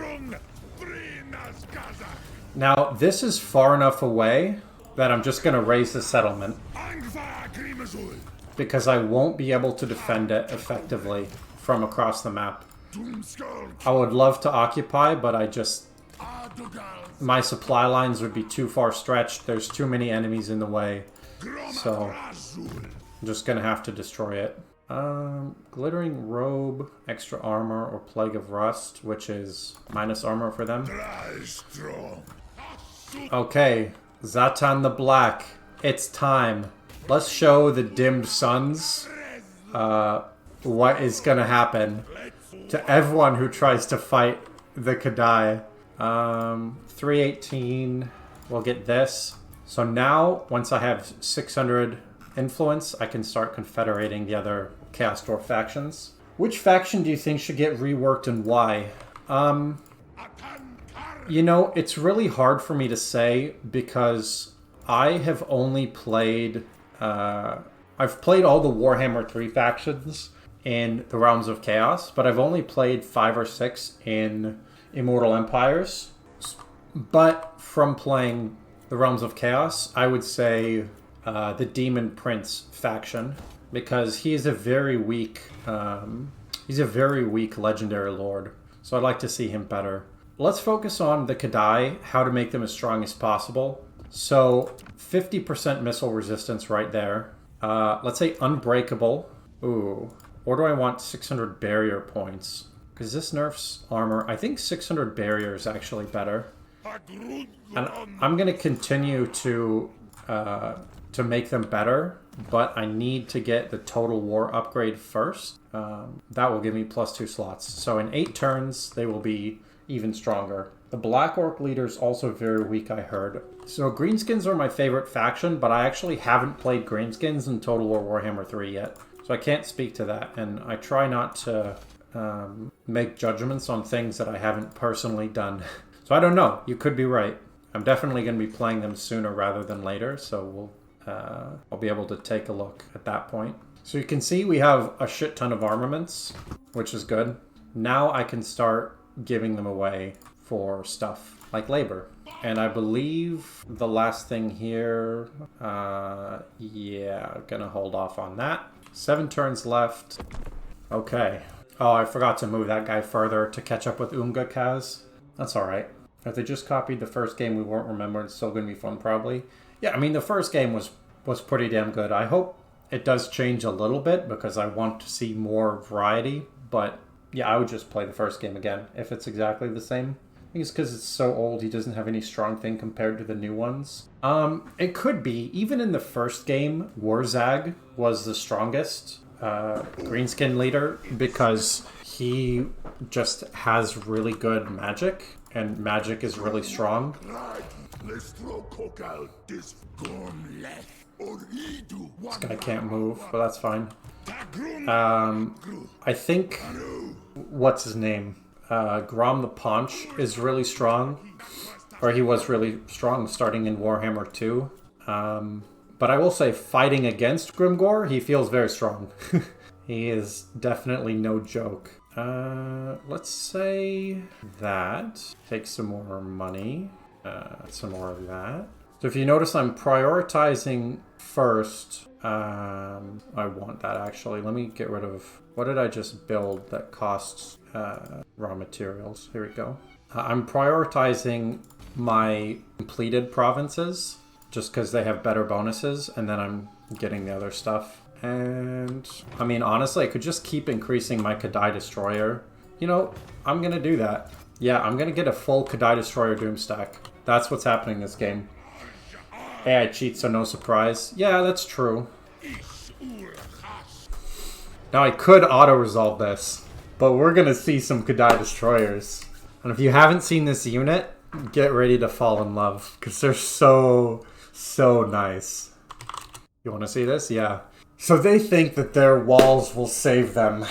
Now, this is far enough away that I'm just gonna raise the settlement, because I won't be able to defend it effectively from across the map. I would love to occupy, but my supply lines would be too far stretched. There's too many enemies in the way. So I'm just gonna have to destroy it. Glittering Robe, Extra Armor, or Plague of Rust, which is minus armor for them. Okay, Zhatan the Black. It's time. Let's show the Dimmed Suns what is gonna happen to everyone who tries to fight the Kadai. 318, we'll get this. So now, once I have 600 influence, I can start confederating the other Chaos Dwarf factions. Which faction do you think should get reworked and why? You know, it's really hard for me to say because I have only played... I've played all the Warhammer 3 factions in the Realms of Chaos, but I've only played 5 or 6 in Immortal Empires. But from playing the Realms of Chaos, I would say the Demon Prince faction, because he is a very weak legendary lord. So I'd like to see him better. Let's focus on the Kadai, how to make them as strong as possible. So 50% missile resistance right there. Let's say unbreakable. Ooh. Or do I want 600 barrier points? Because this nerfs armor. I think 600 barrier is actually better. And I'm going to continue to make them better, but I need to get the Total War upgrade first. That will give me +2 slots. So in 8 turns, they will be even stronger. The Black Orc leader is also very weak, I heard. So Greenskins are my favorite faction, but I actually haven't played Greenskins in Total War Warhammer 3 yet. So I can't speak to that, and I try not to make judgments on things that I haven't personally done. So I don't know. You could be right. I'm definitely going to be playing them sooner rather than later, so I'll be able to take a look at that point. So you can see we have a shit ton of armaments, which is good. Now I can start giving them away for stuff like labor. And I believe the last thing here, yeah, gonna hold off on that. 7 turns left. Okay. Oh, I forgot to move that guy further to catch up with WAAAGH. That's alright. If they just copied the first game we won't remember, it's still going to be fun probably. Yeah, I mean, the first game was pretty damn good. I hope it does change a little bit because I want to see more variety. But yeah, I would just play the first game again if it's exactly the same. I think it's because it's so old, he doesn't have any strong thing compared to the new ones. It could be. Even in the first game, WAAAGH was the strongest greenskin leader because he just has really good magic, and magic is really strong. This guy can't move, but that's fine. I think, what's his name? Grom the Paunch is really strong, or he was really strong starting in Warhammer 2. But I will say, fighting against Grimgor, he feels very strong. He is definitely no joke. Let's say that. Take some more money. Some more of that. So if you notice, I'm prioritizing first. I want that actually. Let me get rid of... What did I just build that costs raw materials? Here we go. I'm prioritizing my completed provinces just because they have better bonuses, and then I'm getting the other stuff. And I mean, honestly, I could just keep increasing my Kadai Destroyer. You know, I'm gonna do that. Yeah, I'm gonna get a full Kadai Destroyer Doom stack. That's what's happening this game. AI cheats are no surprise. Yeah, that's true. Now I could auto-resolve this, but we're gonna see some Kadai Destroyers. And if you haven't seen this unit, get ready to fall in love, because they're so nice. You wanna see this? Yeah. So they think that their walls will save them.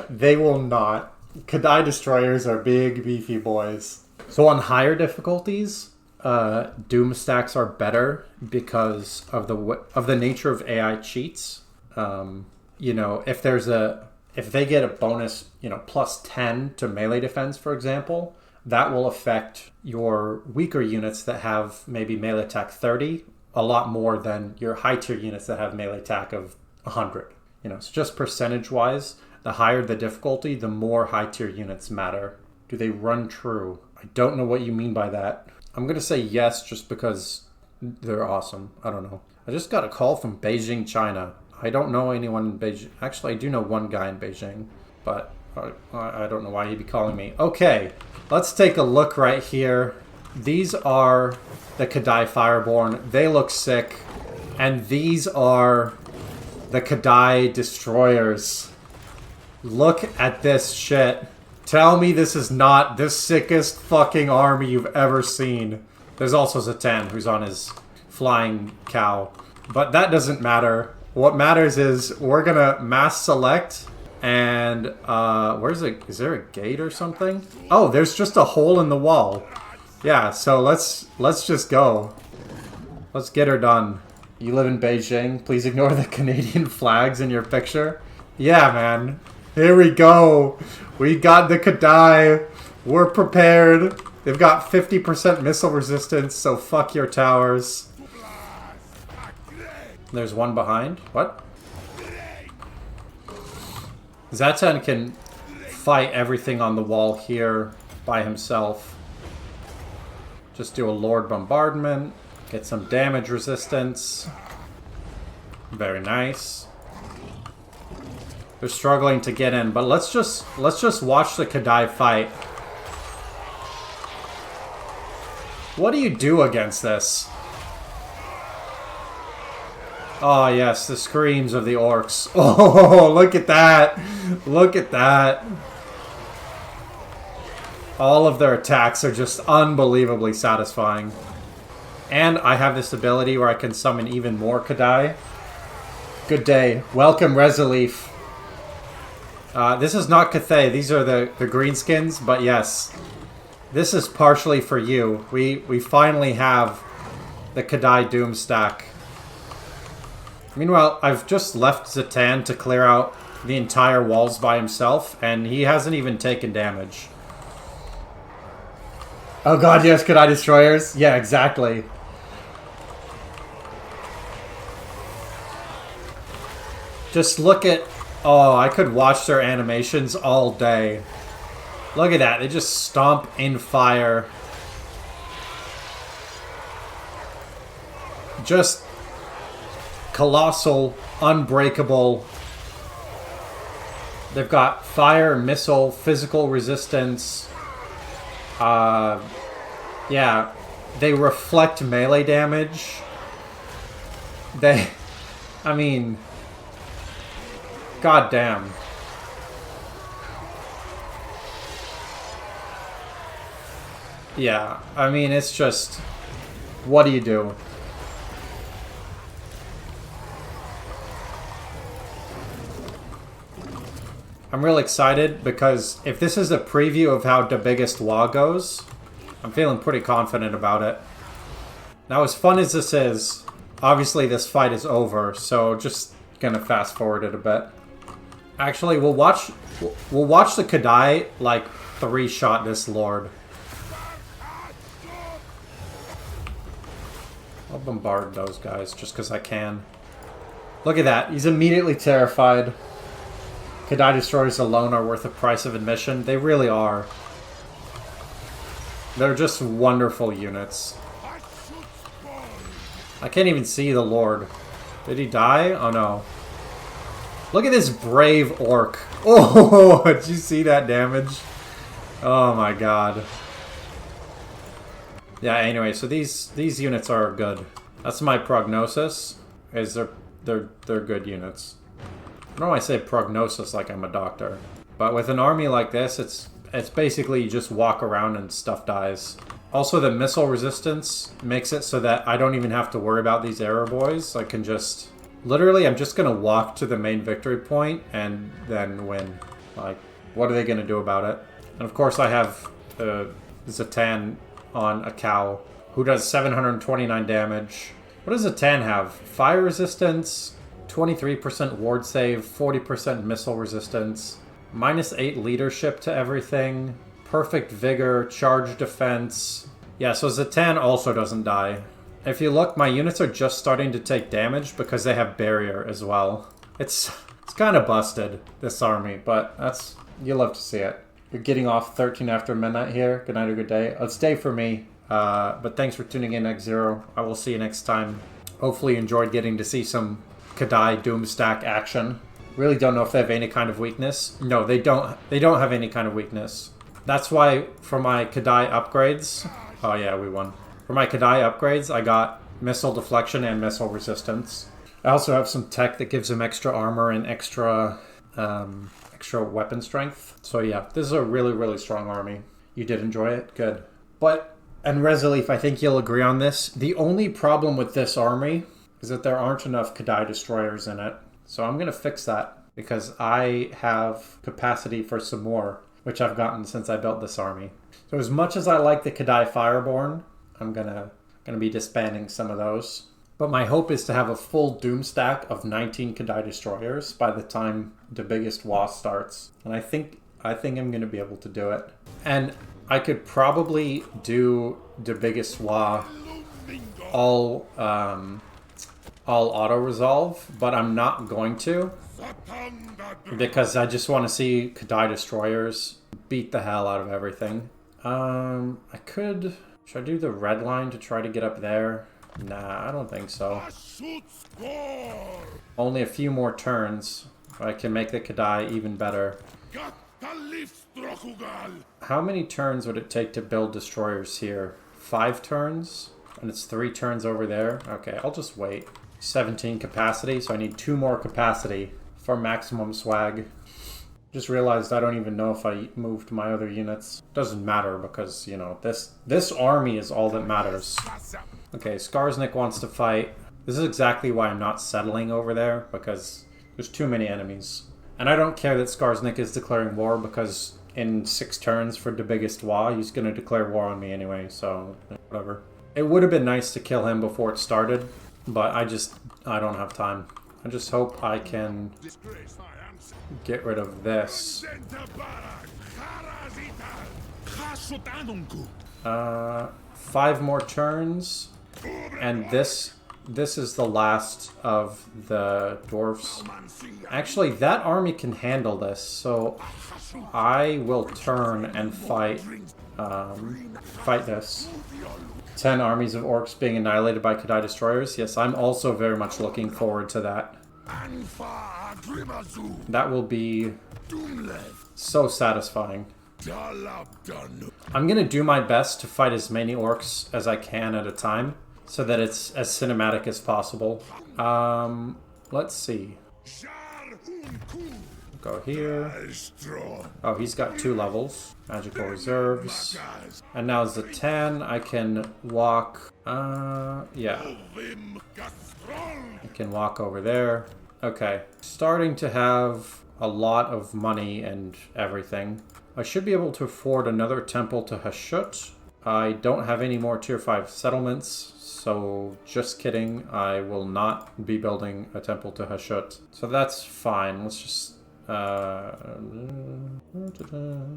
They will not. Kadai Destroyers are big, beefy boys. So on higher difficulties, Doom stacks are better because of the nature of AI cheats. You know, if they get a bonus, you know, +10 to melee defense, for example, that will affect your weaker units that have maybe melee attack 30 a lot more than your high tier units that have melee attack of 100. You know, it's just percentage wise. The higher the difficulty, the more high tier units matter. Do they run true? I don't know what you mean by that. I'm going to say yes just because they're awesome. I don't know. I just got a call from Beijing, China. I don't know anyone in Beijing. Actually, I do know one guy in Beijing, but I don't know why he'd be calling me. Okay, let's take a look right here. These are the Kadai Fireborn. They look sick. And these are the Kadai Destroyers. Look at this shit. Tell me this is not the sickest fucking army you've ever seen. There's also Zhatan, who's on his flying cow. But that doesn't matter. What matters is we're gonna mass select, and where's it? Is there a gate or something? Oh, there's just a hole in the wall. Yeah, so let's just go. Let's get her done. You live in Beijing. Please ignore the Canadian flags in your picture. Yeah, man. Here we go. We got the Kadai. We're prepared. They've got 50% missile resistance, so fuck your towers. There's one behind. What? Zhatan can fight everything on the wall here by himself. Just do a Lord Bombardment. Get some damage resistance. Very nice. They're struggling to get in, but let's just watch the Kadai fight. What do you do against this? Oh yes, the screams of the orcs. Oh, look at that. Look at that. All of their attacks are just unbelievably satisfying. And I have this ability where I can summon even more Kadai. Good day. Welcome, Resolif. This is not Cathay. These are the greenskins, but yes. This is partially for you. We finally have the Kadai Doom stack. Meanwhile, I've just left Zhatan to clear out the entire walls by himself, and he hasn't even taken damage. Oh god, yes, Kadai Destroyers? Yeah, exactly. Just look at... Oh, I could watch their animations all day. Look at that, they just stomp in fire. Just colossal, unbreakable. They've got fire, missile, physical resistance. Yeah, they reflect melee damage. I mean, goddamn. Yeah, I mean, it's just, what do you do? I'm real excited because if this is a preview of how the Biggest WAAAGH goes, I'm feeling pretty confident about it. Now, as fun as this is, obviously this fight is over, so just gonna fast forward it a bit. Actually, we'll watch the Kadai like 3-shot this Lord. I'll bombard those guys just because I can. Look at that, he's immediately terrified. Kadai Destroyers alone are worth the price of admission. They really are. They're just wonderful units. I can't even see the Lord. Did he die? Oh no. Look at this brave orc. Oh, did you see that damage? Oh my god. Yeah, anyway, so these units are good. That's my prognosis, is they're good units. I don't know why I say prognosis like I'm a doctor. But with an army like this, it's basically you just walk around and stuff dies. Also, the missile resistance makes it so that I don't even have to worry about these arrow boys. I can just... Literally, I'm just going to walk to the main victory point and then win. Like, what are they going to do about it? And of course, I have Zhatan on a cow who does 729 damage. What does Zhatan have? Fire resistance... 23% ward save, 40% missile resistance, -8 leadership to everything, perfect vigor, charge defense. Yeah, so Zhatan also doesn't die. If you look, my units are just starting to take damage because they have barrier as well. It's kind of busted, this army, but that's... you love to see it. You're getting off 13 after midnight here. Good night or good day. It's day for me, but thanks for tuning in, X0. I will see you next time. Hopefully you enjoyed getting to see some Kadai Doomstack action. Really don't know if they have any kind of weakness. No, they don't have any kind of weakness. That's why for my Kadai upgrades... Oh yeah, we won. For my Kadai upgrades, I got missile deflection and missile resistance. I also have some tech that gives them extra armor and extra weapon strength. So yeah, this is a really, really strong army. You did enjoy it? Good. But, and Resolif, I think you'll agree on this. The only problem with this army is that there aren't enough Kadai Destroyers in it. So I'm going to fix that because I have capacity for some more, which I've gotten since I built this army. So as much as I like the Kadai Fireborn, I'm gonna be disbanding some of those. But my hope is to have a full Doom stack of 19 Kadai Destroyers by the time the Biggest WAAAGH starts. And I think I'm going to be able to do it. And I could probably do the Biggest WAAAGH all auto-resolve, but I'm not going to. Because I just want to see Kadai Destroyers beat the hell out of everything. I could... Should I do the red line to try to get up there? Nah, I don't think so. Only a few more turns. I can make the Kadai even better. How many turns would it take to build destroyers here? 5 turns? And it's 3 turns over there? Okay, I'll just wait. 17 capacity, so I need 2 more capacity for maximum swag. Just realized I don't even know if I moved my other units. Doesn't matter because, you know, this army is all that matters. Okay, Skarsnik wants to fight. This is exactly why I'm not settling over there, because there's too many enemies. And I don't care that Skarsnik is declaring war, because in 6 turns for the Biggest WAAAGH, he's going to declare war on me anyway, so whatever. It would have been nice to kill him before it started, but I don't have time. I just hope I can get rid of this. 5 more turns, and this is the last of the dwarfs. Actually, that army can handle this, so I will turn and fight this. 10 armies of orcs being annihilated by Kadai Destroyers. Yes, I'm also very much looking forward to that. That will be so satisfying. I'm gonna do my best to fight as many orcs as I can at a time, so that it's as cinematic as possible. Let's see. Go here. Oh, he's got 2 levels. Magical reserves. And now as a 10, I can walk. Yeah. I can walk over there. Okay. Starting to have a lot of money and everything. I should be able to afford another temple to Hashut. I don't have any more tier 5 settlements, so just kidding. I will not be building a temple to Hashut. So that's fine. Let's just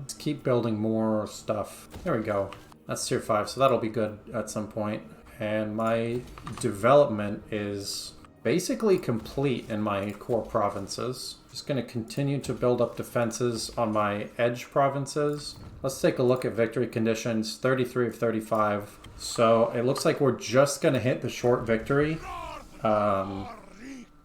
let's keep building more stuff. There we go. That's tier 5, so that'll be good at some point. And my development is basically complete in my core provinces. Just going to continue to build up defenses on my edge provinces. Let's take a look at victory conditions. 33 of 35. So it looks like we're just going to hit the short victory.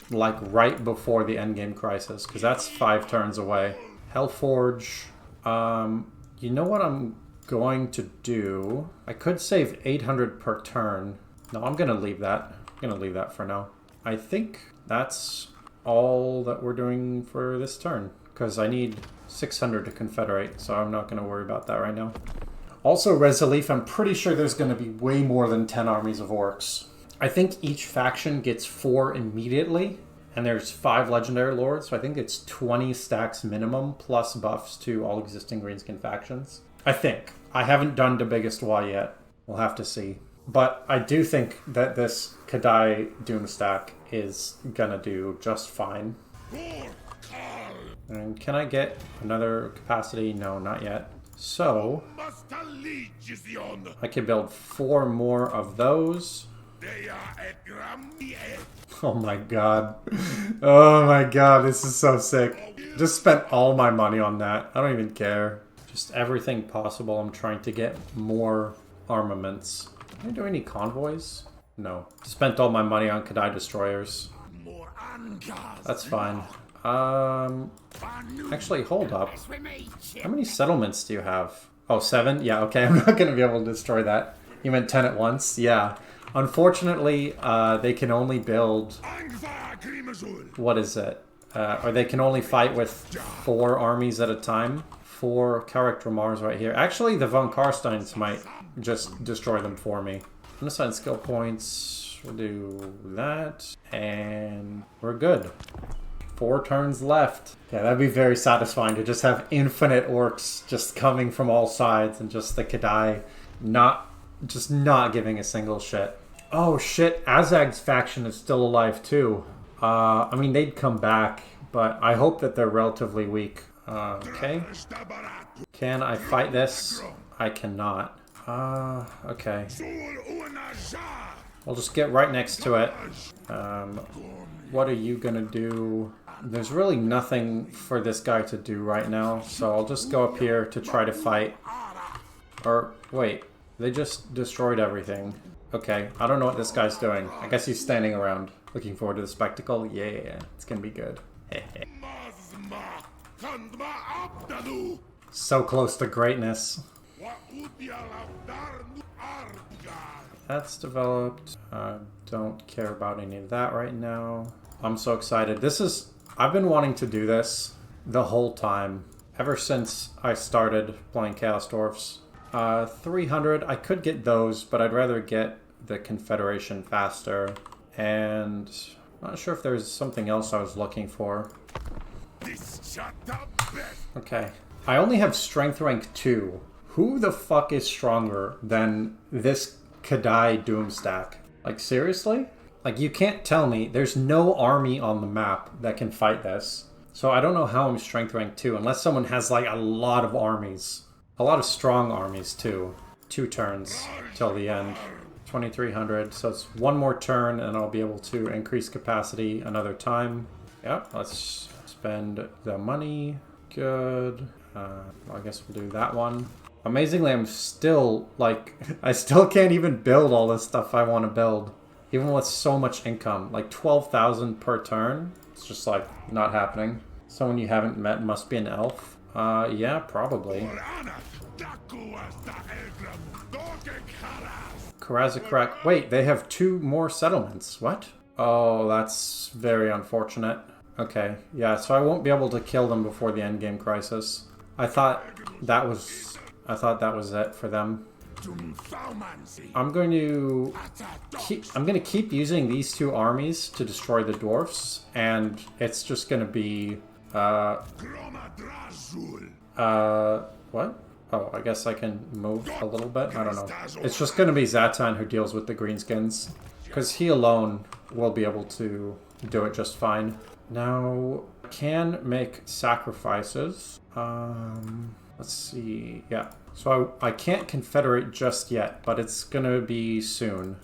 Like right before the Endgame Crisis, because that's 5 turns away. Hellforge. You know what I'm going to do? I could save 800 per turn. No, I'm going to leave that. I'm going to leave that for now. I think that's all that we're doing for this turn, because I need 600 to confederate, so I'm not going to worry about that right now. Also, Resolif, I'm pretty sure there's going to be way more than 10 armies of orcs. I think each faction gets 4 immediately, and there's 5 legendary lords, so I think it's 20 stacks minimum, plus buffs to all existing greenskin factions. I think. I haven't done the Biggest WAAAGH yet. We'll have to see. But I do think that this Kadai Doom stack is gonna do just fine. And can I get another capacity? No, not yet. So, I can build 4 more of those. Oh my god. Oh my god, this is so sick. Just spent all my money on that. I don't even care. Just everything possible. I'm trying to get more armaments. Did I do any convoys? No. Spent all my money on Kadai Destroyers. That's fine. Actually, hold up. How many settlements do you have? Oh, 7? Yeah, okay. I'm not going to be able to destroy that. You meant 10 at once? Yeah. Unfortunately, they can only build... What is it? Or they can only fight with 4 armies at a time. 4 character Mars right here. Actually, the Von Karsteins might just destroy them for me. Unassigned skill points. We'll do that. And we're good. 4 turns left. Yeah, that'd be very satisfying to just have infinite orcs just coming from all sides and just the Kadai not giving a single shit. Oh shit, Azagh's faction is still alive too. I mean, they'd come back, but I hope that they're relatively weak. Okay. Can I fight this? I cannot. Okay. I'll just get right next to it. What are you gonna do? There's really nothing for this guy to do right now, so I'll just go up here to try to fight. Or, wait, they just destroyed everything. Okay, I don't know what this guy's doing. I guess he's standing around. Looking forward to the spectacle. Yeah, it's gonna be good. So close to greatness. That's developed. Don't care about any of that right now. I'm so excited. I've been wanting to do this the whole time. Ever since I started playing Chaos Dwarfs. 300, I could get those, but I'd rather get the Confederation faster. And I'm not sure if there's something else I was looking for. Okay. I only have strength rank 2. Who the fuck is stronger than this Kadai Doomstack? Like, seriously? Like, you can't tell me there's no army on the map that can fight this. So I don't know how I'm strength rank 2, unless someone has, like, a lot of armies. A lot of strong armies, too. 2 turns till the end. 2300, so it's 1 more turn, and I'll be able to increase capacity another time. Yep, let's spend the money. Good. I guess we'll do that one. Amazingly, I'm still, like, I still can't even build all this stuff I want to build. Even with so much income. Like, 12,000 per turn. It's just, like, not happening. Someone you haven't met must be an elf. Yeah, probably. Karazakrak. Wait, they have 2 more settlements. What? Oh, that's very unfortunate. Okay, yeah, so I won't be able to kill them before the Endgame Crisis. I thought that was it for them. I'm going to keep using these 2 armies to destroy the dwarfs, and it's just going to be what? Oh, I guess I can move a little bit. I don't know. It's just going to be Zhatan who deals with the greenskins, because he alone will be able to do it just fine. Now, can make sacrifices. Let's see. Yeah. So I can't confederate just yet, but it's going to be soon.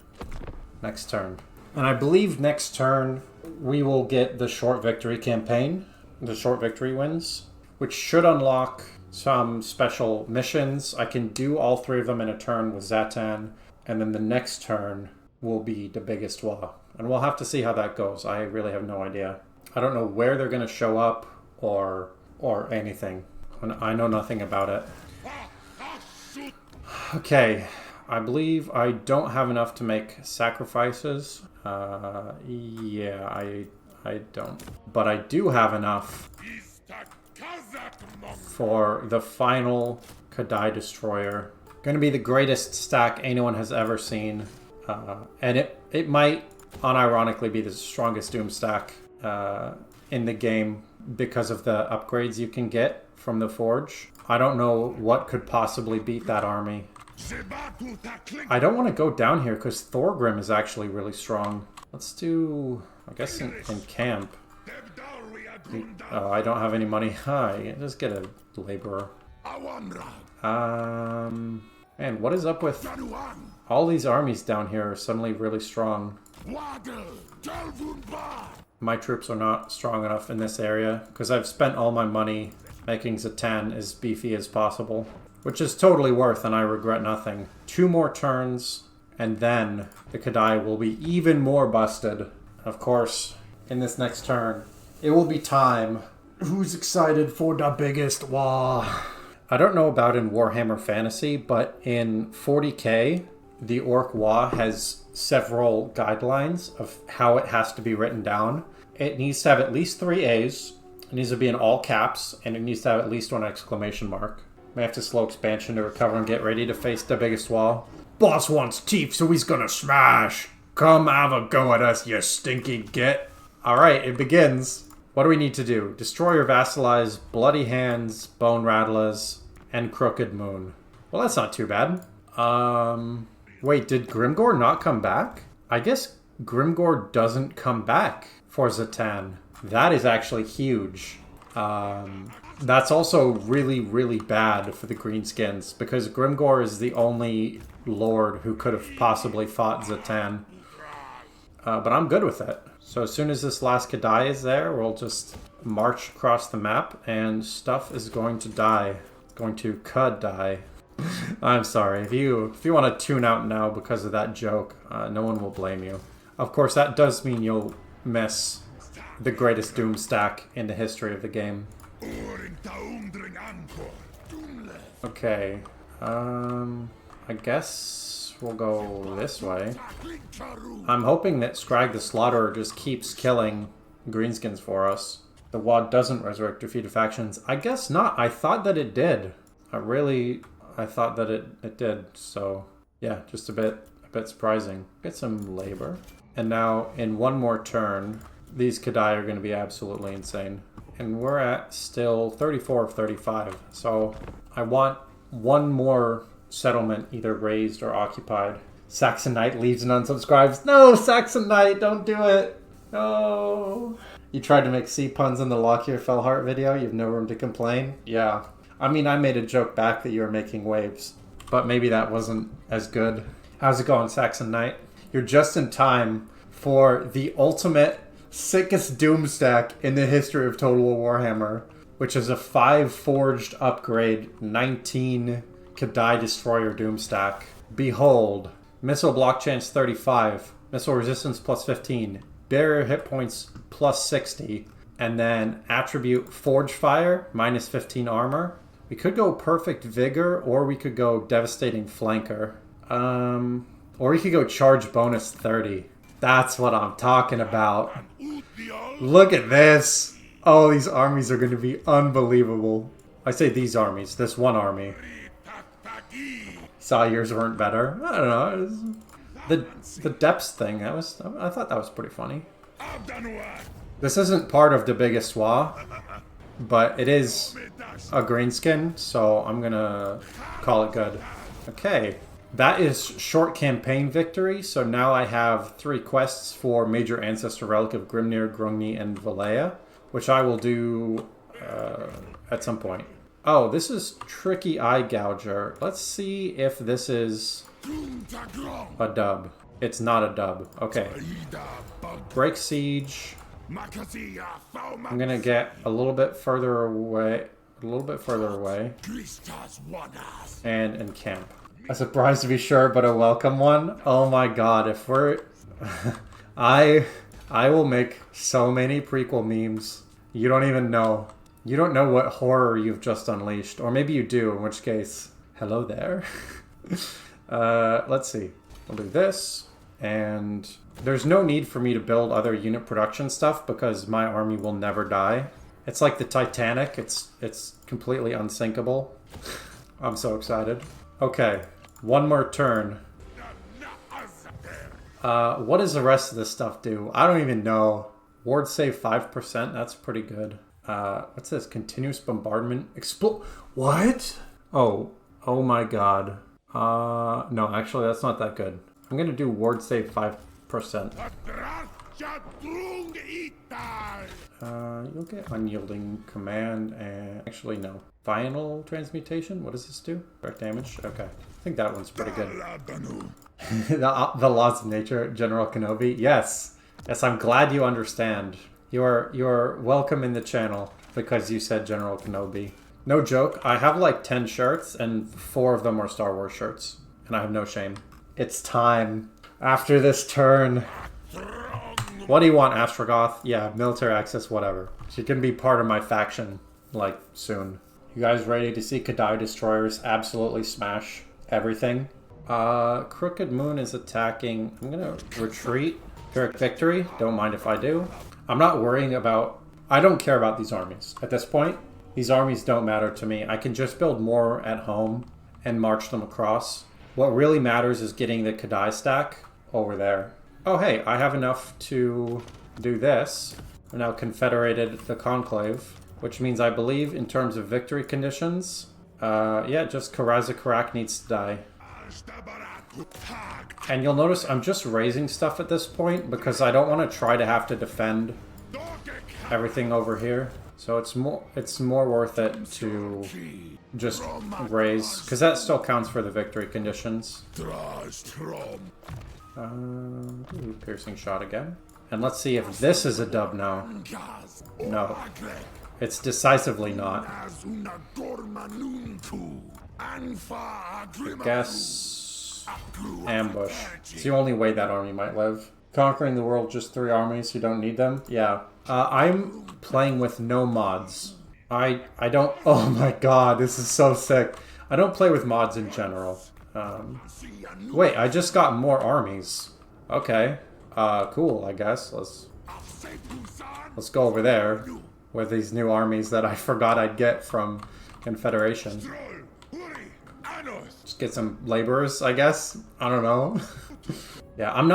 Next turn. And I believe next turn we will get the short victory campaign. The short victory wins, which should unlock some special missions. I can do all 3 of them in a turn with Zhatan, and then the next turn will be the Biggest WAAAGH. And we'll have to see how that goes. I really have no idea. I don't know where they're going to show up or anything. I know nothing about it. Okay, I believe I don't have enough to make sacrifices. Yeah, I don't. But I do have enough for the final Kadai Destroyer. Going to be the greatest stack anyone has ever seen. And it might unironically be the strongest Doom stack in the game because of the upgrades you can get from the Forge. I don't know what could possibly beat that army. I don't want to go down here because Thorgrim is actually really strong. Let's do, I guess, in camp. Oh, I don't have any money. Hi, just get a laborer. Man, what is up with all these armies down here are suddenly really strong? My troops are not strong enough in this area because I've spent all my money making Zhatan as beefy as possible, which is totally worth, and I regret nothing. 2 more turns, and then the Kadai will be even more busted. Of course, in this next turn, it will be time. Who's excited for the Biggest WAAAGH? I don't know about in Warhammer Fantasy, but in 40k, the Orc WAAAGH has several guidelines of how it has to be written down. It needs to have at least 3 A's, it needs to be in all caps, and it needs to have at least 1 exclamation mark. May have to slow expansion to recover and get ready to face the Biggest WAAAGH. Boss wants teeth, so he's gonna smash! Come have a go at us, you stinky git! Alright, it begins. What do we need to do? Destroy or vassalize Bloody Hands, Bone Rattlers, and Crooked Moon. Well, that's not too bad. Wait, did Grimgor not come back? I guess Grimgor doesn't come back for Zhatan. That is actually huge. That's also really, really bad for the Greenskins, because Grimgor is the only lord who could have possibly fought Zhatan. But I'm good with it. So as soon as this last Kadai is there, we'll just march across the map, and stuff is going to die. It's going to die. I'm sorry. If you want to tune out now because of that joke, no one will blame you. Of course, that does mean you'll miss the greatest Doom stack in the history of the game. Okay. I guess we'll go this way. I'm hoping that Scrag the Slaughterer just keeps killing Greenskins for us. The WAAAGH doesn't resurrect defeated factions. I guess not. I thought that it did. I thought that it did. So yeah, just a bit surprising. Get some labor. And now in one more turn, these Kadai are going to be absolutely insane. And we're at still 34 of 35. So I want one more settlement either raised or occupied. Saxon Knight leaves and unsubscribes. No, Saxon Knight, don't do it. No. You tried to make C puns in the Lockyer Fellhart video. You have no room to complain. Yeah. I mean, I made a joke back that you were making waves, but maybe that wasn't as good. How's it going, Saxon Knight? You're just in time for the ultimate sickest Doom stack in the history of Total War Warhammer, which is a 5 forged upgrade, 19 Kadai Destroyer Doom stack. Behold, missile block chance 35, missile resistance plus 15, barrier hit points plus 60, and then attribute Forge Fire minus 15 armor. We could go Perfect Vigor, or we could go Devastating Flanker. Or we could go Charge Bonus 30. That's what I'm talking about. Look at this. Oh, these armies are going to be unbelievable. I say these armies. This one army. Saw yours weren't better. I don't know. The depths thing, I thought that was pretty funny. This isn't part of the Biggest WAAAGH, but it is a greenskin, so I'm gonna call it good. Okay, that is short campaign victory, so now I have 3 quests for Major Ancestor Relic of Grimnir, Grungni, and Valea, which I will do at some point. Oh, this is Tricky Eye Gouger. Let's see if this is a dub. It's not a dub. Okay. Break Siege. I'm gonna get a little bit further away. And encamp. A surprise to be sure, but a welcome one. Oh my god, if we're... I will make so many prequel memes. You don't even know. You don't know what horror you've just unleashed. Or maybe you do, in which case, hello there. Let's see. We'll do this. And there's no need for me to build other unit production stuff because my army will never die. It's like the Titanic. It's completely unsinkable. I'm so excited. Okay, one more turn. What does the rest of this stuff do? I don't even know. Ward save 5%. That's pretty good. What's this? Continuous bombardment. What? Oh my god. No, actually, that's not that good. I'm gonna do ward save 5%. You'll get unyielding command and... Actually, no. Final transmutation? What does this do? Direct damage? Okay. I think that one's pretty good. The laws of nature, General Kenobi? Yes. Yes, I'm glad you understand. You're welcome in the channel because you said General Kenobi. No joke, I have like 10 shirts and 4 of them are Star Wars shirts. And I have no shame. It's time. After this turn. What do you want, Astrogoth? Yeah, military access, whatever. She can be part of my faction, like, soon. You guys ready to see Kadai Destroyers absolutely smash everything? Crooked Moon is attacking. I'm gonna retreat. Pyrrhic Victory. Don't mind if I do. I'm not worrying about... I don't care about these armies. At this point, these armies don't matter to me. I can just build more at home and march them across. What really matters is getting the Kadai stack over there. Oh, hey, I have enough to do this. I've now confederated the Conclave, which means I believe in terms of victory conditions, yeah, just Karaza Karak needs to die. And you'll notice I'm just raising stuff at this point because I don't want to try to have to defend everything over here. So it's more worth it to just raise, because that still counts for the victory conditions. Piercing shot again. And let's see if this is a dub now. No. It's decisively not. Guess... ambush. It's the only way that army might live. Conquering the world, just 3 armies, you don't need them? Yeah. I'm playing with no mods. I don't... oh my god, this is so sick. I don't play with mods in general. Wait, I just got more armies. Okay. Cool, I guess. Let's go over there with these new armies that I forgot I'd get from Confederation. Just get some laborers, I guess. I don't know. Yeah, I'm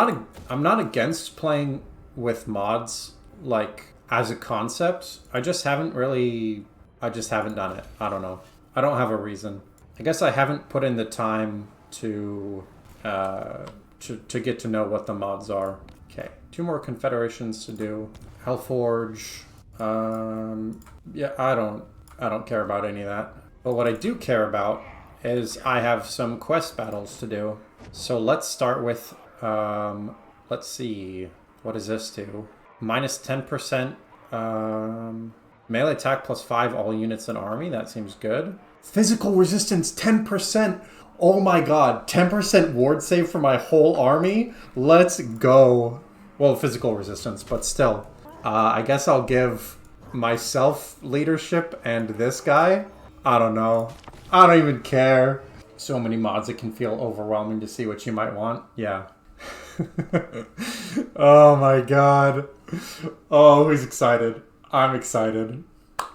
not against playing with mods, like, as a concept. I just haven't done it. I don't know. I don't have a reason. I guess I haven't put in the time to get to know what the mods are. Okay, 2 more confederations to do. Hellforge. Yeah, I don't care about any of that. But what I do care about is I have some quest battles to do. So let's start with, let's see, what does this do? Minus 10%, melee attack plus 5 all units in army. That seems good. Physical resistance 10%. Oh my god, 10% ward save for my whole army? Let's go. Well, physical resistance, but still. I guess I'll give myself leadership and this guy. I don't know. I don't even care. So many mods, it can feel overwhelming to see what you might want. Yeah. Oh my god. Oh, who's excited? I'm excited.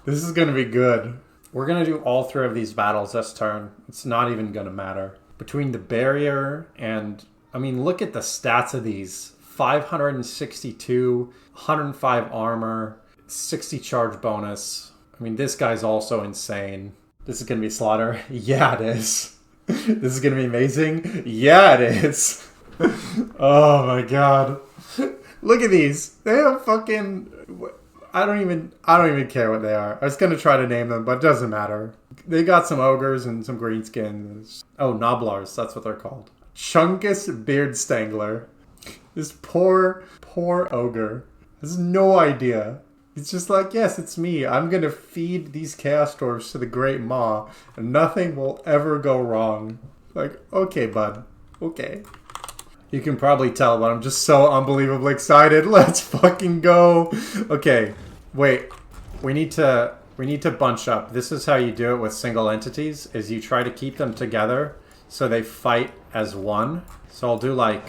This is gonna be good. We're gonna do all 3 of these battles this turn. It's not even gonna matter. Between the barrier and... I mean, look at the stats of these. 562, 105 armor, 60 charge bonus. I mean, this guy's also insane. This is gonna be slaughter. Yeah, it is. This is gonna be amazing. Yeah, it is. Oh my god. Look at these. They have fucking... I don't even care what they are. I was gonna try to name them, but it doesn't matter. They got some ogres and some greenskins. Oh, Noblars, that's what they're called. Chungus Beard Stangler. This poor ogre has no idea. He's just like, yes, it's me. I'm gonna feed these Chaos Dwarfs to the Great Maw, and nothing will ever go wrong. Like, okay, bud. Okay. You can probably tell, but I'm just so unbelievably excited. Let's fucking go. Okay, wait. We need to bunch up. This is how you do it with single entities, is you try to keep them together so they fight as one. So I'll do like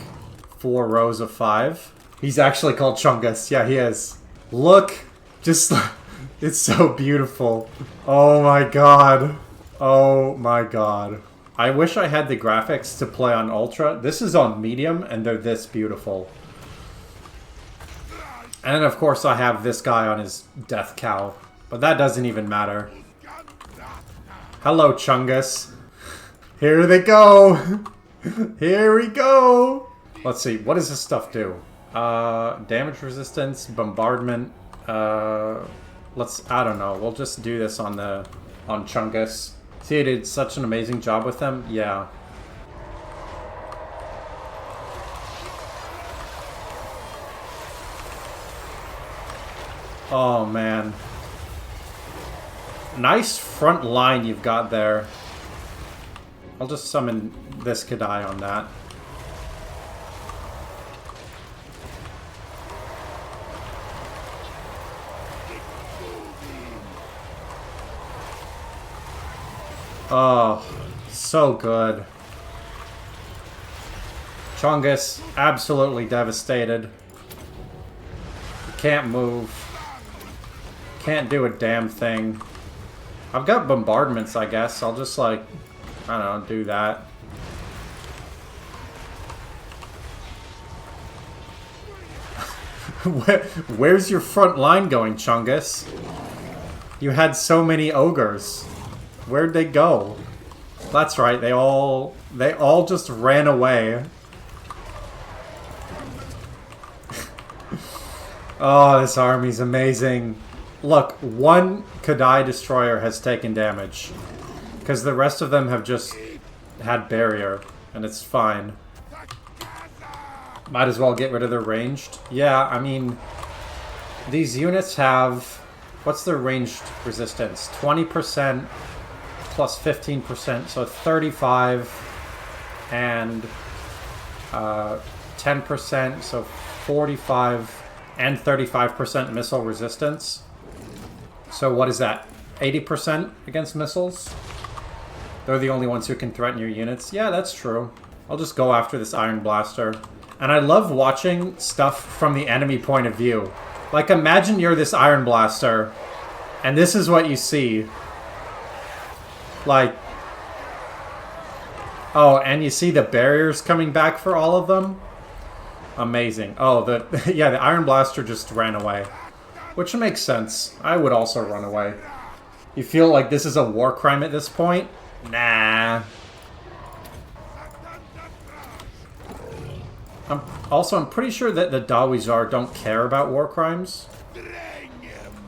4 rows of 5. He's actually called Chungus. Yeah, he is. Look, just it's so beautiful. Oh my god. Oh my god. I wish I had the graphics to play on Ultra. This is on Medium, and they're this beautiful. And of course I have this guy on his Death Cow. But that doesn't even matter. Hello, Chungus. Here they go! Here we go! Let's see, what does this stuff do? Damage resistance, bombardment. I don't know. We'll just do this on Chungus. See, it did such an amazing job with them? Yeah. Oh, man. Nice front line you've got there. I'll just summon this Kadai on that. Oh, so good. Chungus, absolutely devastated. Can't move. Can't do a damn thing. I've got bombardments, I guess. I'll just, like, I don't know, do that. Where's your front line going, Chungus? You had so many ogres. Where'd they go? That's right, they all just ran away. Oh, this army's amazing. Look, one Kadai destroyer has taken damage. Because the rest of them have just had barrier, and it's fine. Might as well get rid of their ranged. Yeah, I mean, these units have... What's their ranged resistance? 20% plus 15%, so 35 and 10%, so 45 and 35% missile resistance. So what is that? 80% against missiles? They're the only ones who can threaten your units. Yeah, that's true. I'll just go after this Iron Blaster. And I love watching stuff from the enemy point of view. Like, imagine you're this Iron Blaster, and this is what you see. Like... Oh, and you see the barriers coming back for all of them? Amazing. Oh, yeah, the Iron Blaster just ran away. Which makes sense. I would also run away. You feel like this is a war crime at this point? Nah. I'm pretty sure that the Dawizar don't care about war crimes.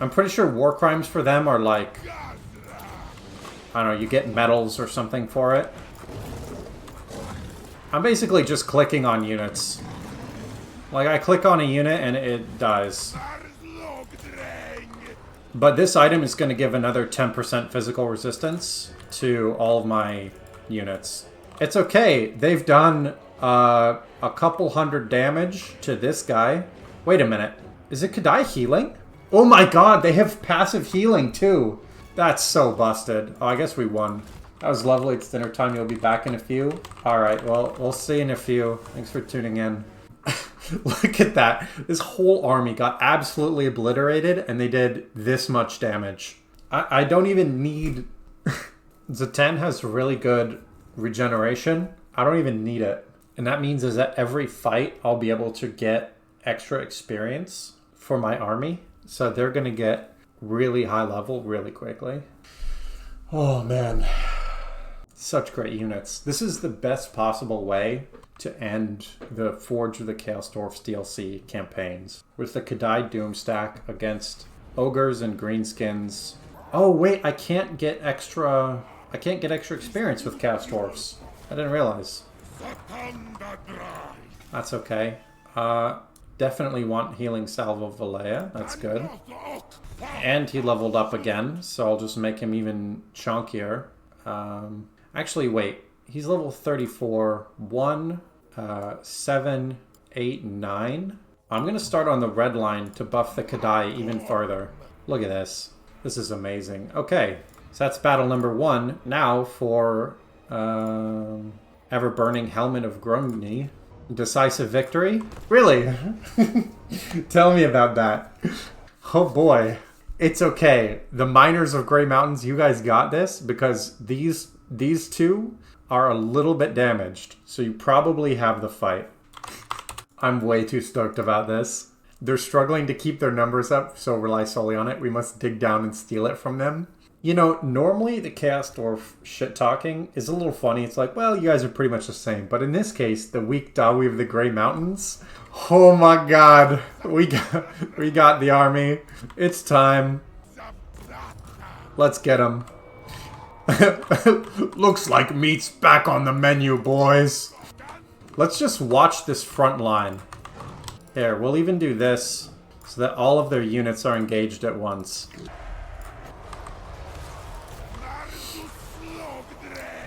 I'm pretty sure war crimes for them are like... I don't know, you get medals or something for it. I'm basically just clicking on units. Like, I click on a unit and it dies. But this item is going to give another 10% physical resistance to all of my units. It's okay. They've done a couple hundred damage to this guy. Wait a minute. Is it Kadai healing? Oh my god, they have passive healing too. That's so busted. Oh, I guess we won. That was lovely. It's dinner time. You'll be back in a few. Alright, well, we'll see in a few. Thanks for tuning in. Look at that. This whole army got absolutely obliterated, and they did this much damage. I don't even need... Zhatan has really good regeneration. I don't even need it. And that means is that every fight, I'll be able to get extra experience for my army. So they're going to get really high level really quickly. Oh, man. Such great units. This is the best possible way to end the Forge of the Chaos Dwarfs DLC campaigns. With the Kadai Doom stack against ogres and greenskins. Oh wait, I can't get extra experience with Chaos Dwarfs. I didn't realize. That's okay. Definitely want Healing Salve of Valea. That's good. And he leveled up again, so I'll just make him even chunkier. Actually, wait. He's level 34. 1, 7, 8, 9. I'm going to start on the red line to buff the Kadai even further. Look at this. This is amazing. Okay, so that's battle number 1. Now for Ever-Burning Helmet of Grungni. Decisive victory? Really? Tell me about that. Oh boy. It's okay. The Miners of Grey Mountains, you guys got this because these two are a little bit damaged. So you probably have the fight. I'm way too stoked about this. They're struggling to keep their numbers up, so rely solely on it. We must dig down and steal it from them. You know, normally the Chaos Dwarf shit-talking is a little funny. It's like, well, you guys are pretty much the same. But in this case, the weak Dawi of the Grey Mountains, oh my god. We got the army. It's time. Let's get them. Looks like meat's back on the menu, boys. Let's just watch this front line. Here, we'll even do this so that all of their units are engaged at once.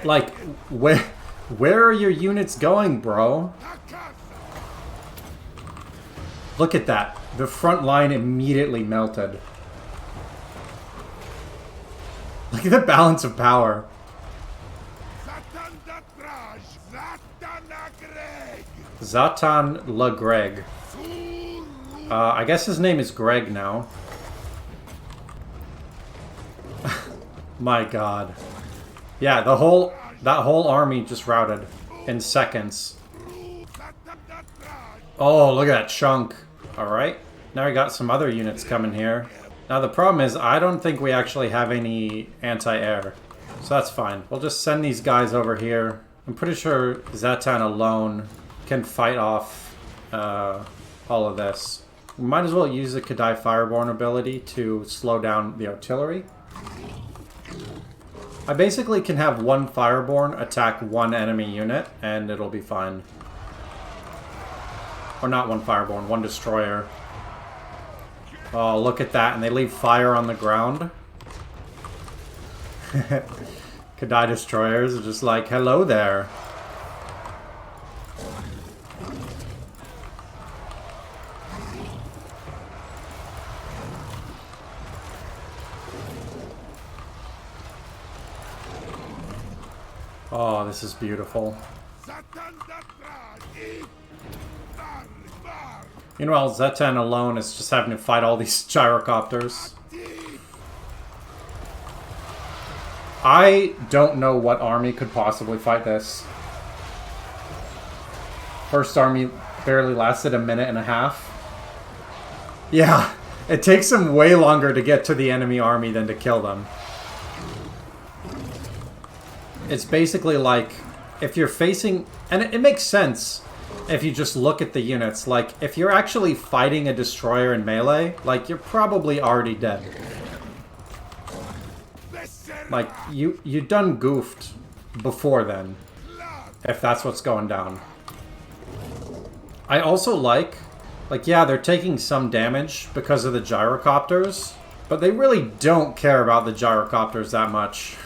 Like, where are your units going, bro? Look at that. The front line immediately melted. Look at the balance of power. Zhatan the Black. I guess his name is Greg now. My god. Yeah, that whole army just routed in seconds. Oh, look at that chunk. Alright. Now we got some other units coming here. Now the problem is, I don't think we actually have any anti-air. So that's fine. We'll just send these guys over here. I'm pretty sure Zhatan alone can fight off all of this. We might as well use the Kadai Fireborn ability to slow down the artillery. I basically can have one Fireborn attack one enemy unit, and it'll be fine. Or not one Fireborn, one Destroyer. Oh, look at that, and they leave fire on the ground. Kadai Destroyers are just like, hello there. Oh, this is beautiful. Meanwhile, Zhatan alone is just having to fight all these gyrocopters. I don't know what army could possibly fight this. First army barely lasted a minute and a half. Yeah, it takes them way longer to get to the enemy army than to kill them. It's basically like, if you're facing... And it makes sense if you just look at the units. Like, if you're actually fighting a destroyer in melee, like, you're probably already dead. Like, you done goofed before then, if that's what's going down. I also like, yeah, they're taking some damage because of the gyrocopters, but they really don't care about the gyrocopters that much.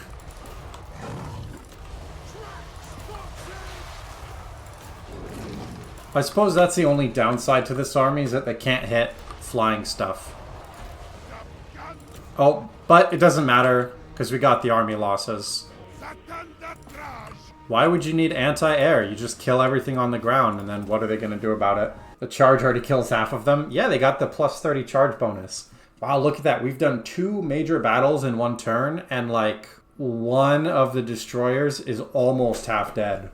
I suppose that's the only downside to this army, is that they can't hit flying stuff. Oh, but it doesn't matter, because we got the army losses. Why would you need anti-air? You just kill everything on the ground, and then what are they going to do about it? The charge already kills half of them? Yeah, they got the plus 30 charge bonus. Wow, look at that. We've done 2 major battles in 1 turn, and like, one of the destroyers is almost half dead.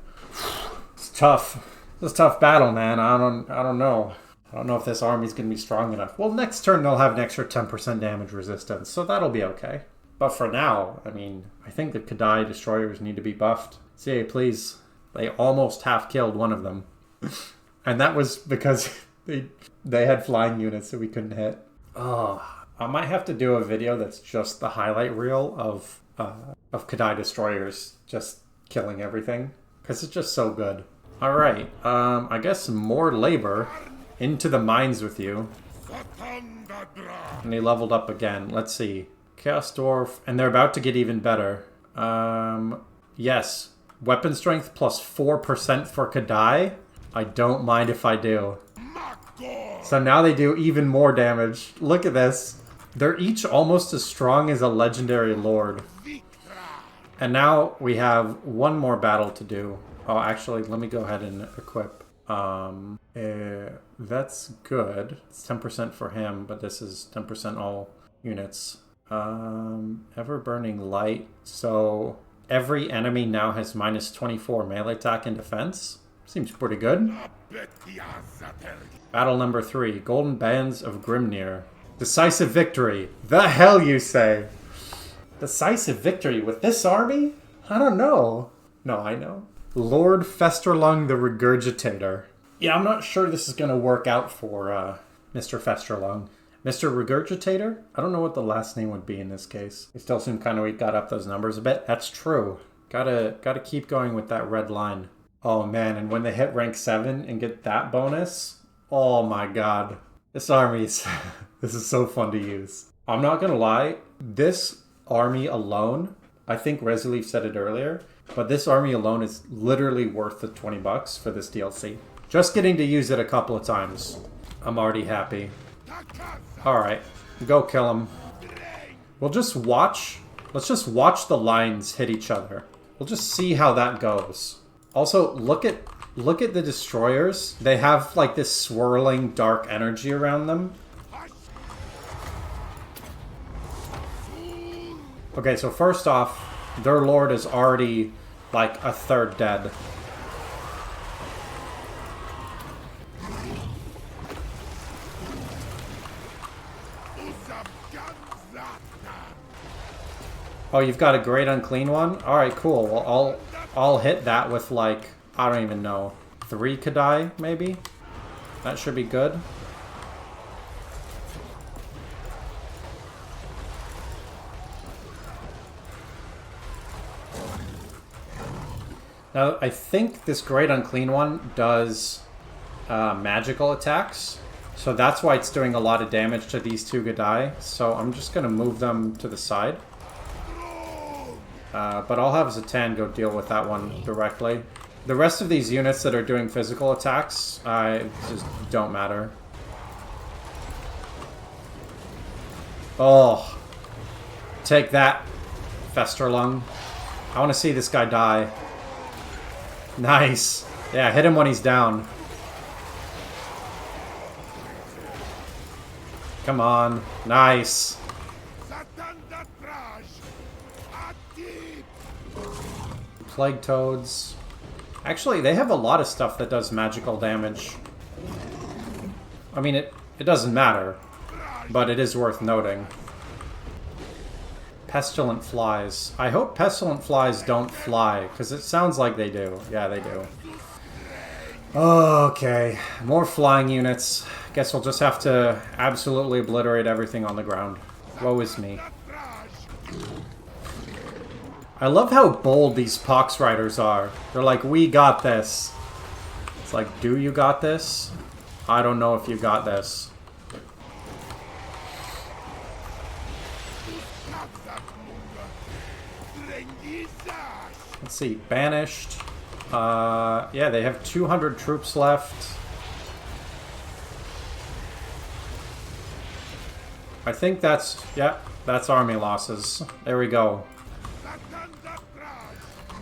It's tough. It's a tough battle, man. I don't know. I don't know if this army's going to be strong enough. Well, next turn they'll have an extra 10% damage resistance, so that'll be okay. But for now, I mean, I think the Kadai destroyers need to be buffed. CA, please. They almost half-killed one of them. And that was because they had flying units that we couldn't hit. Oh, I might have to do a video that's just the highlight reel of Kadai destroyers just killing everything. Because it's just so good. Alright, I guess more labor into the mines with you. And he leveled up again. Let's see. Chaos Dwarf, and they're about to get even better. Yes. Weapon strength plus 4% for Kadai. I don't mind if I do. So now they do even more damage. Look at this. They're each almost as strong as a legendary lord. And now we have one more battle to do. Oh, actually, let me go ahead and equip. That's good. It's 10% for him, but this is 10% all units. Ever-burning light. So every enemy now has minus 24 melee attack and defense. Seems pretty good. Battle number 3. Golden Bands of Grimnir. Decisive victory. The hell you say? Decisive victory with this army? I don't know. No, I know. Lord Festerlung the Regurgitator. Yeah, I'm not sure this is going to work out for Mr. Festerlung. Mr. Regurgitator? I don't know what the last name would be in this case. It still seemed kind of weak, got up those numbers a bit. That's true. Gotta keep going with that red line. Oh man, and when they hit rank 7 and get that bonus, oh my god. This army's... this is so fun to use. I'm not gonna lie, this army alone, I think Resoleve said it earlier, but this army alone is literally worth the 20 bucks for this DLC. Just getting to use it a couple of times. I'm already happy. Alright, go kill him. We'll just watch. Let's just watch the lines hit each other. We'll just see how that goes. Also, look at the destroyers. They have like this swirling dark energy around them. Okay, so first off, their lord is already like a third dead. Oh, you've got a great unclean one? Alright, cool. Well, I'll hit that with, like, I don't even know, 3 Kadai, maybe? That should be good. Now, I think this Great Unclean one does magical attacks. So that's why it's doing a lot of damage to these 2 Gadai. So I'm just going to move them to the side. But I'll have Zhatan go deal with that one directly. The rest of these units that are doing physical attacks, just don't matter. Oh. Take that, Festerlung. I want to see this guy die. Nice. Yeah, hit him when he's down. Come on. Nice. Plague Toads. Actually, they have a lot of stuff that does magical damage. I mean, it doesn't matter, but it is worth noting. Pestilent Flies. I hope Pestilent Flies don't fly, because it sounds like they do. Yeah, they do. Okay, more flying units. Guess we'll just have to absolutely obliterate everything on the ground. Woe is me. I love how bold these Pox Riders are. They're like, we got this. It's like, do you got this? I don't know if you got this. Let's see, Banished. Yeah, they have 200 troops left. I think that's, yeah, that's army losses. There we go.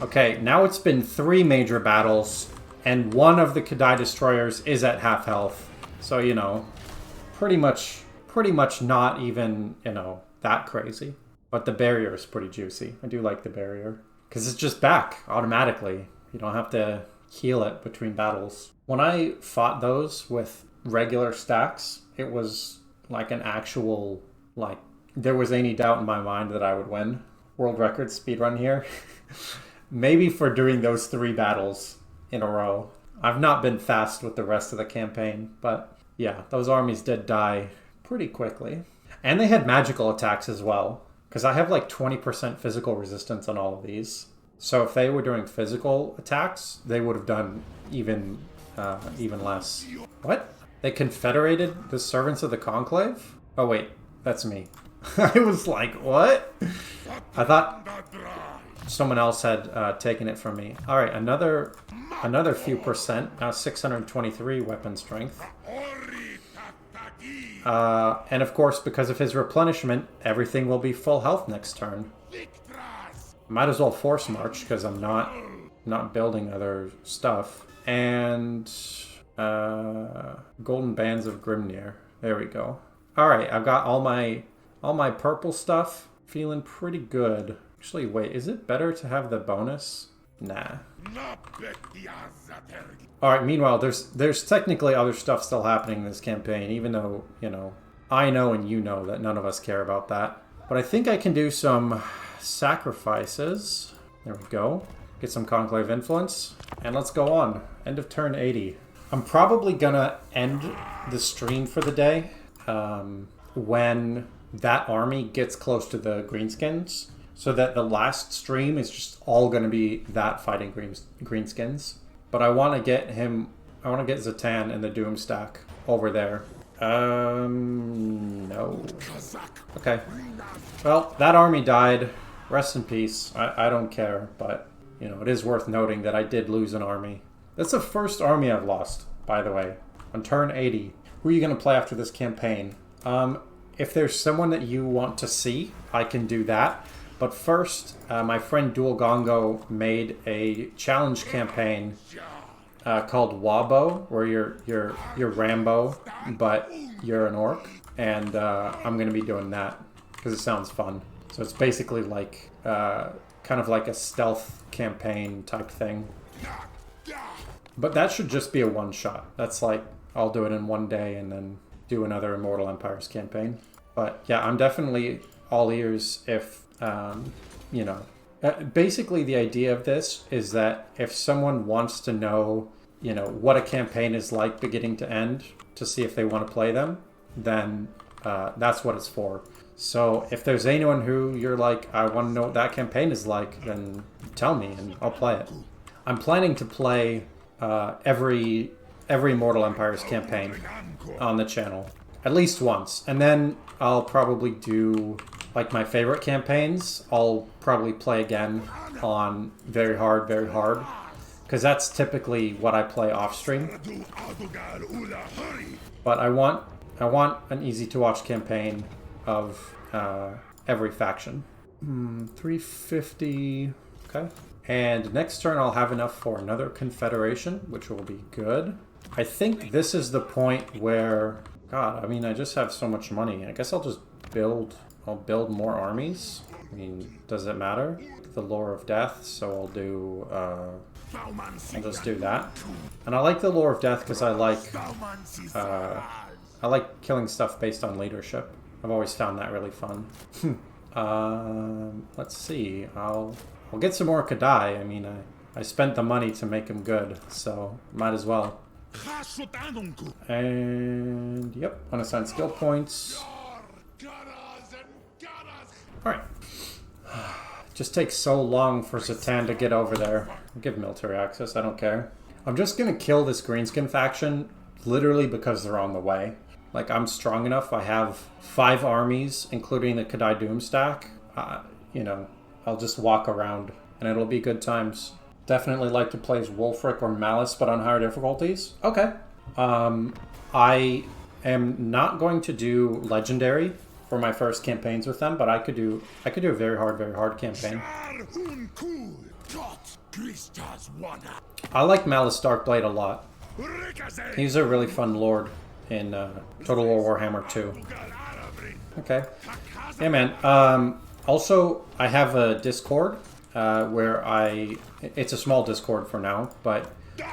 Okay, now it's been 3 major battles, and 1 of the Kadai destroyers is at half health. So, you know, pretty much not even, you know, that crazy. But the barrier is pretty juicy. I do like the barrier. Because it's just back automatically. You don't have to heal it between battles. When I fought those with regular stacks, it was like an actual, like, there was any doubt in my mind that I would win. World record speedrun here. Maybe for doing those 3 battles in a row. I've not been fast with the rest of the campaign, but yeah, those armies did die pretty quickly. And they had magical attacks as well, because I have like 20% physical resistance on all of these. So if they were doing physical attacks, they would have done even less. What? They confederated the servants of the Conclave? Oh wait, that's me. I was like, what? I thought someone else had taken it from me. All right, another few percent. Now 623 weapon strength. And of course, because of his replenishment, everything will be full health next turn. Might as well force march because I'm not building other stuff. And golden bands of Grimnir. There we go. All right, I've got all my purple stuff. Feeling pretty good. Actually, wait, is it better to have the bonus? Nah. Alright, meanwhile, there's technically other stuff still happening in this campaign, even though, you know, I know and you know that none of us care about that. But I think I can do some sacrifices. There we go. Get some Conclave influence. And let's go on. End of turn 80. I'm probably gonna end the stream for the day when that army gets close to the Greenskins. So that the last stream is just all going to be that fighting Greenskins. But I want to get Zhatan and the Doom stack over there. No. Okay. Well, that army died. Rest in peace. I don't care, but, you know, it is worth noting that I did lose an army. That's the first army I've lost, by the way. On turn 80. Who are you going to play after this campaign? If there's someone that you want to see, I can do that. But first, my friend Dual Gongo made a challenge campaign called WAAAGH, where you're Rambo, but you're an orc, and I'm going to be doing that because it sounds fun. So it's basically like kind of like a stealth campaign type thing. But that should just be a one-shot. That's like, I'll do it in one day and then do another Immortal Empires campaign. But yeah, I'm definitely all ears if you know, basically the idea of this is that if someone wants to know, you know, what a campaign is like beginning to end to see if they want to play them, then that's what it's for. So if there's anyone who you're like, I want to know what that campaign is like, then tell me and I'll play it. I'm planning to play every Immortal Empires campaign on the channel at least once, and then I'll probably do like my favorite campaigns. I'll probably play again on very hard, because that's typically what I play off stream. But I want an easy to watch campaign of every faction. 350. Okay. And next turn I'll have enough for another confederation, which will be good. I think this is the point where, God, I mean, I just have so much money. I guess I'll just build more armies. I mean, does it matter? The Lore of Death, so I'll do, I'll just do that. And I like the Lore of Death because I like killing stuff based on leadership. I've always found that really fun. Let's see. I'll get some more Kadai. I mean, I spent the money to make him good, so might as well. And yep, unassigned skill points. Alright. Just takes so long for Zhatan to get over there. I'll give military access, I don't care. I'm just gonna kill this greenskin faction literally because they're on the way. Like, I'm strong enough. I have 5 armies, including the Kadai Doom stack. You know, I'll just walk around, and it'll be good times. Definitely like to play as Wolfric or Malice, but on higher difficulties. Okay. I am not going to do Legendary for my first campaigns with them, but I could do a very hard campaign. I like Malice Darkblade a lot. He's a really fun lord in Total War Warhammer 2. Okay. Yeah, man. Also, I have a Discord where it's a small Discord for now, but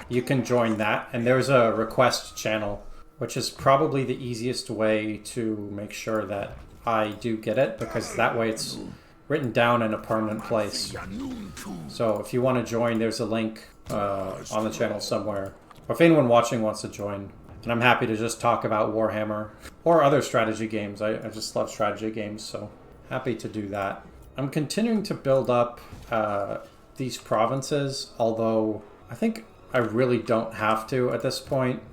you can join that. And there's a request channel, which is probably the easiest way to make sure that I do get it, because that way it's written down in a permanent place. So if you want to join, there's a link on the channel somewhere. Or if anyone watching wants to join. And I'm happy to just talk about Warhammer or other strategy games. I just love strategy games, so happy to do that. I'm continuing to build up these provinces, although I think I really don't have to at this point.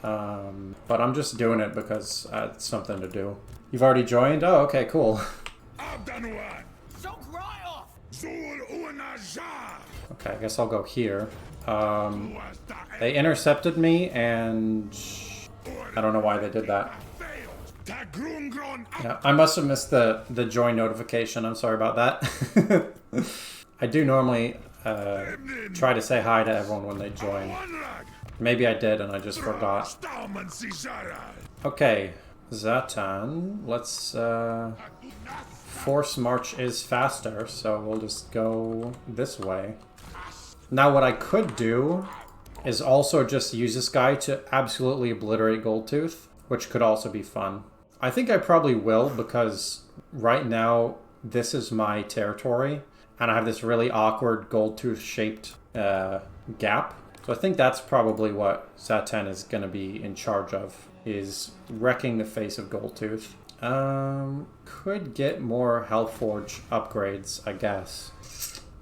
But I'm just doing it because it's something to do. You've already joined? Oh, okay, cool. Okay, I guess I'll go here. They intercepted me, and I don't know why they did that. Yeah, I must have missed the join notification. I'm sorry about that. I do normally try to say hi to everyone when they join. Maybe I did and I just forgot. Okay, Zhatan. Let's... Force march is faster, so we'll just go this way. Now what I could do is also just use this guy to absolutely obliterate Goldtooth, which could also be fun. I think I probably will, because right now this is my territory, and I have this really awkward Goldtooth-shaped gap. So I think that's probably what Zhatan is going to be in charge of, is wrecking the face of Goldtooth. Could get more Hellforge upgrades, I guess.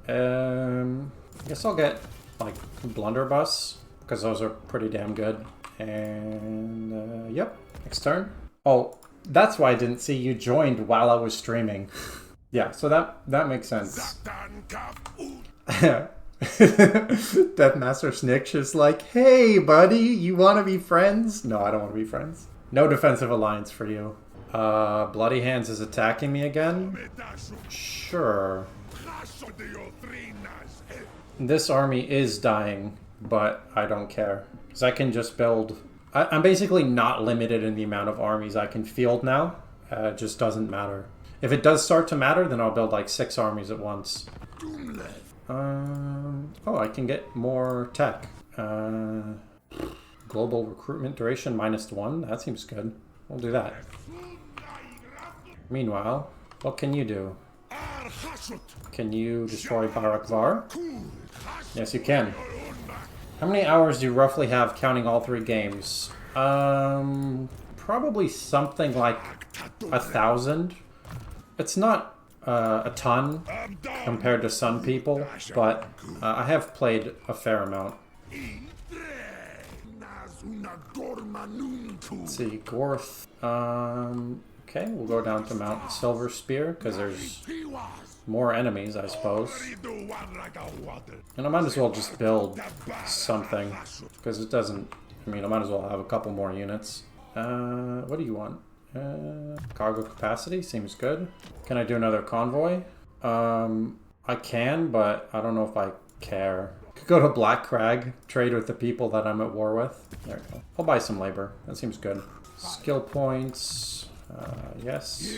I guess I'll get, like, Blunderbuss, because those are pretty damn good. And, yep, next turn. Oh, that's why I didn't see you joined while I was streaming. Yeah, so that makes sense. Deathmaster Snitch is like, hey, buddy, you want to be friends? No, I don't want to be friends. No defensive alliance for you. Bloody Hands is attacking me again? Sure. This army is dying, but I don't care. Because I can just build... I'm basically not limited in the amount of armies I can field now. It just doesn't matter. If it does start to matter, then I'll build like 6 armies at once. Oh, I can get more tech. Global recruitment duration -1. That seems good. We'll do that. Meanwhile, what can you do? Can you destroy Barakvar? Yes, you can. How many hours do you roughly have counting all 3 games? Probably something like 1,000. It's not a ton compared to some people, but I have played a fair amount. Let's see, Gorth. Okay, we'll go down to Mount Silver Spear, because there's more enemies, I suppose. And I might as well just build something, because it doesn't... I mean, I might as well have a couple more units. What do you want? Cargo capacity seems good. Can I do another convoy? I can, but I don't know if I care. Could go to Black Crag, trade with the people that I'm at war with. There we go. I'll buy some labor. That seems good. Skill points. Yes.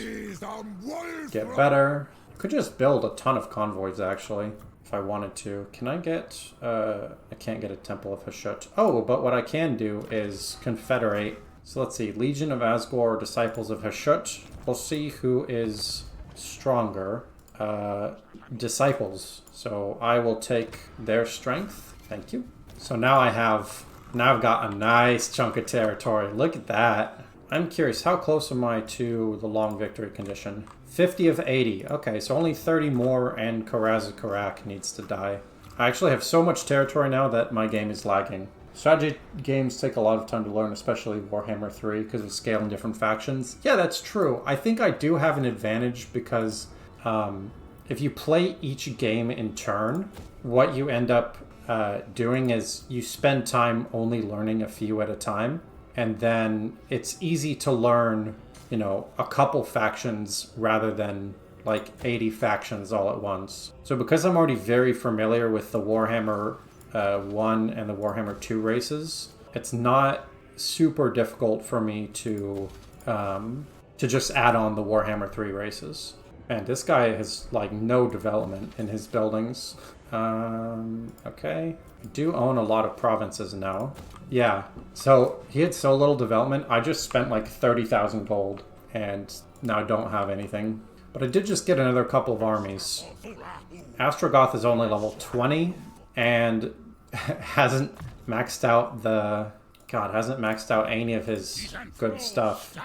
Get better. Could just build a ton of convoys, actually, if I wanted to. Can I get... I can't get a Temple of Hashut. Oh, but what I can do is confederate. So let's see. Legion of Asgore, Disciples of Hashut. We'll see who is stronger. Disciples. So I will take their strength. Thank you. So now I've got a nice chunk of territory. Look at that. I'm curious, how close am I to the long victory condition? 50 of 80. Okay, so only 30 more and Karaz needs to die. I actually have so much territory now that my game is lagging. Strategy games take a lot of time to learn, especially Warhammer 3, because of scale and different factions. Yeah, that's true. I think I do have an advantage because if you play each game in turn, what you end up doing is you spend time only learning a few at a time. And then it's easy to learn, you know, a couple factions rather than like 80 factions all at once. So because I'm already very familiar with the Warhammer 1 and the Warhammer 2 races, it's not super difficult for me to just add on the Warhammer 3 races. And this guy has like no development in his buildings. Okay. I do own a lot of provinces now. Yeah, so he had so little development, I just spent like 30,000 gold, and now I don't have anything. But I did just get another couple of armies. Astrogoth is only level 20, and hasn't maxed out hasn't maxed out any of his good stuff.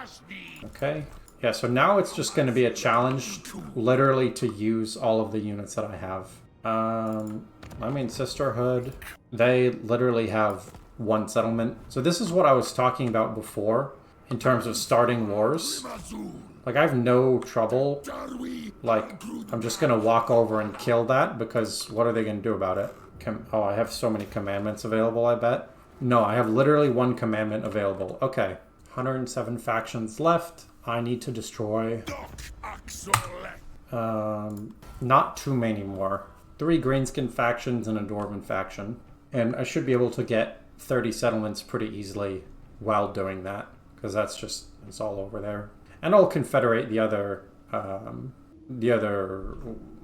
Okay. Yeah, so now it's just going to be a challenge, literally, to use all of the units that I have. I mean, Sisterhood, they literally have one settlement. So this is what I was talking about before in terms of starting wars. Like, I have no trouble. Like, I'm just going to walk over and kill that because what are they going to do about it? Oh, I have so many commandments available, I bet. No, I have literally one commandment available. Okay, 107 factions left. I need to destroy... not too many more. 3 greenskin factions and a dwarven faction. And I should be able to get 30 settlements pretty easily while doing that, because it's all over there. And I'll confederate the other,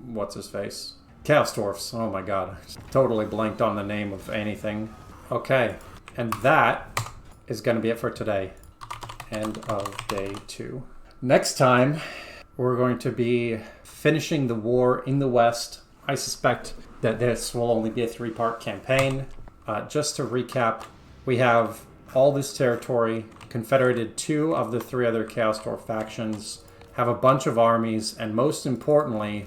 what's his face? Chaos Dwarfs. Oh my god, I totally blanked on the name of anything. Okay, and that is going to be it for today. End of day 2. Next time, we're going to be finishing the war in the West. I suspect that this will only be a 3-part campaign. Just to recap, we have all this territory, confederated 2 of the 3 other Chaos Dwarf factions, have a bunch of armies, and most importantly,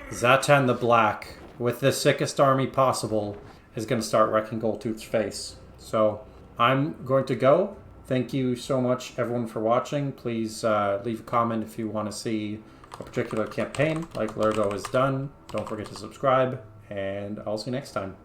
Zhatan the Black, with the sickest army possible, is going to start wrecking Goldtooth's face. So, I'm going to go. Thank you so much, everyone, for watching. Please leave a comment if you want to see a particular campaign, like Lurgo has done. Don't forget to subscribe, and I'll see you next time.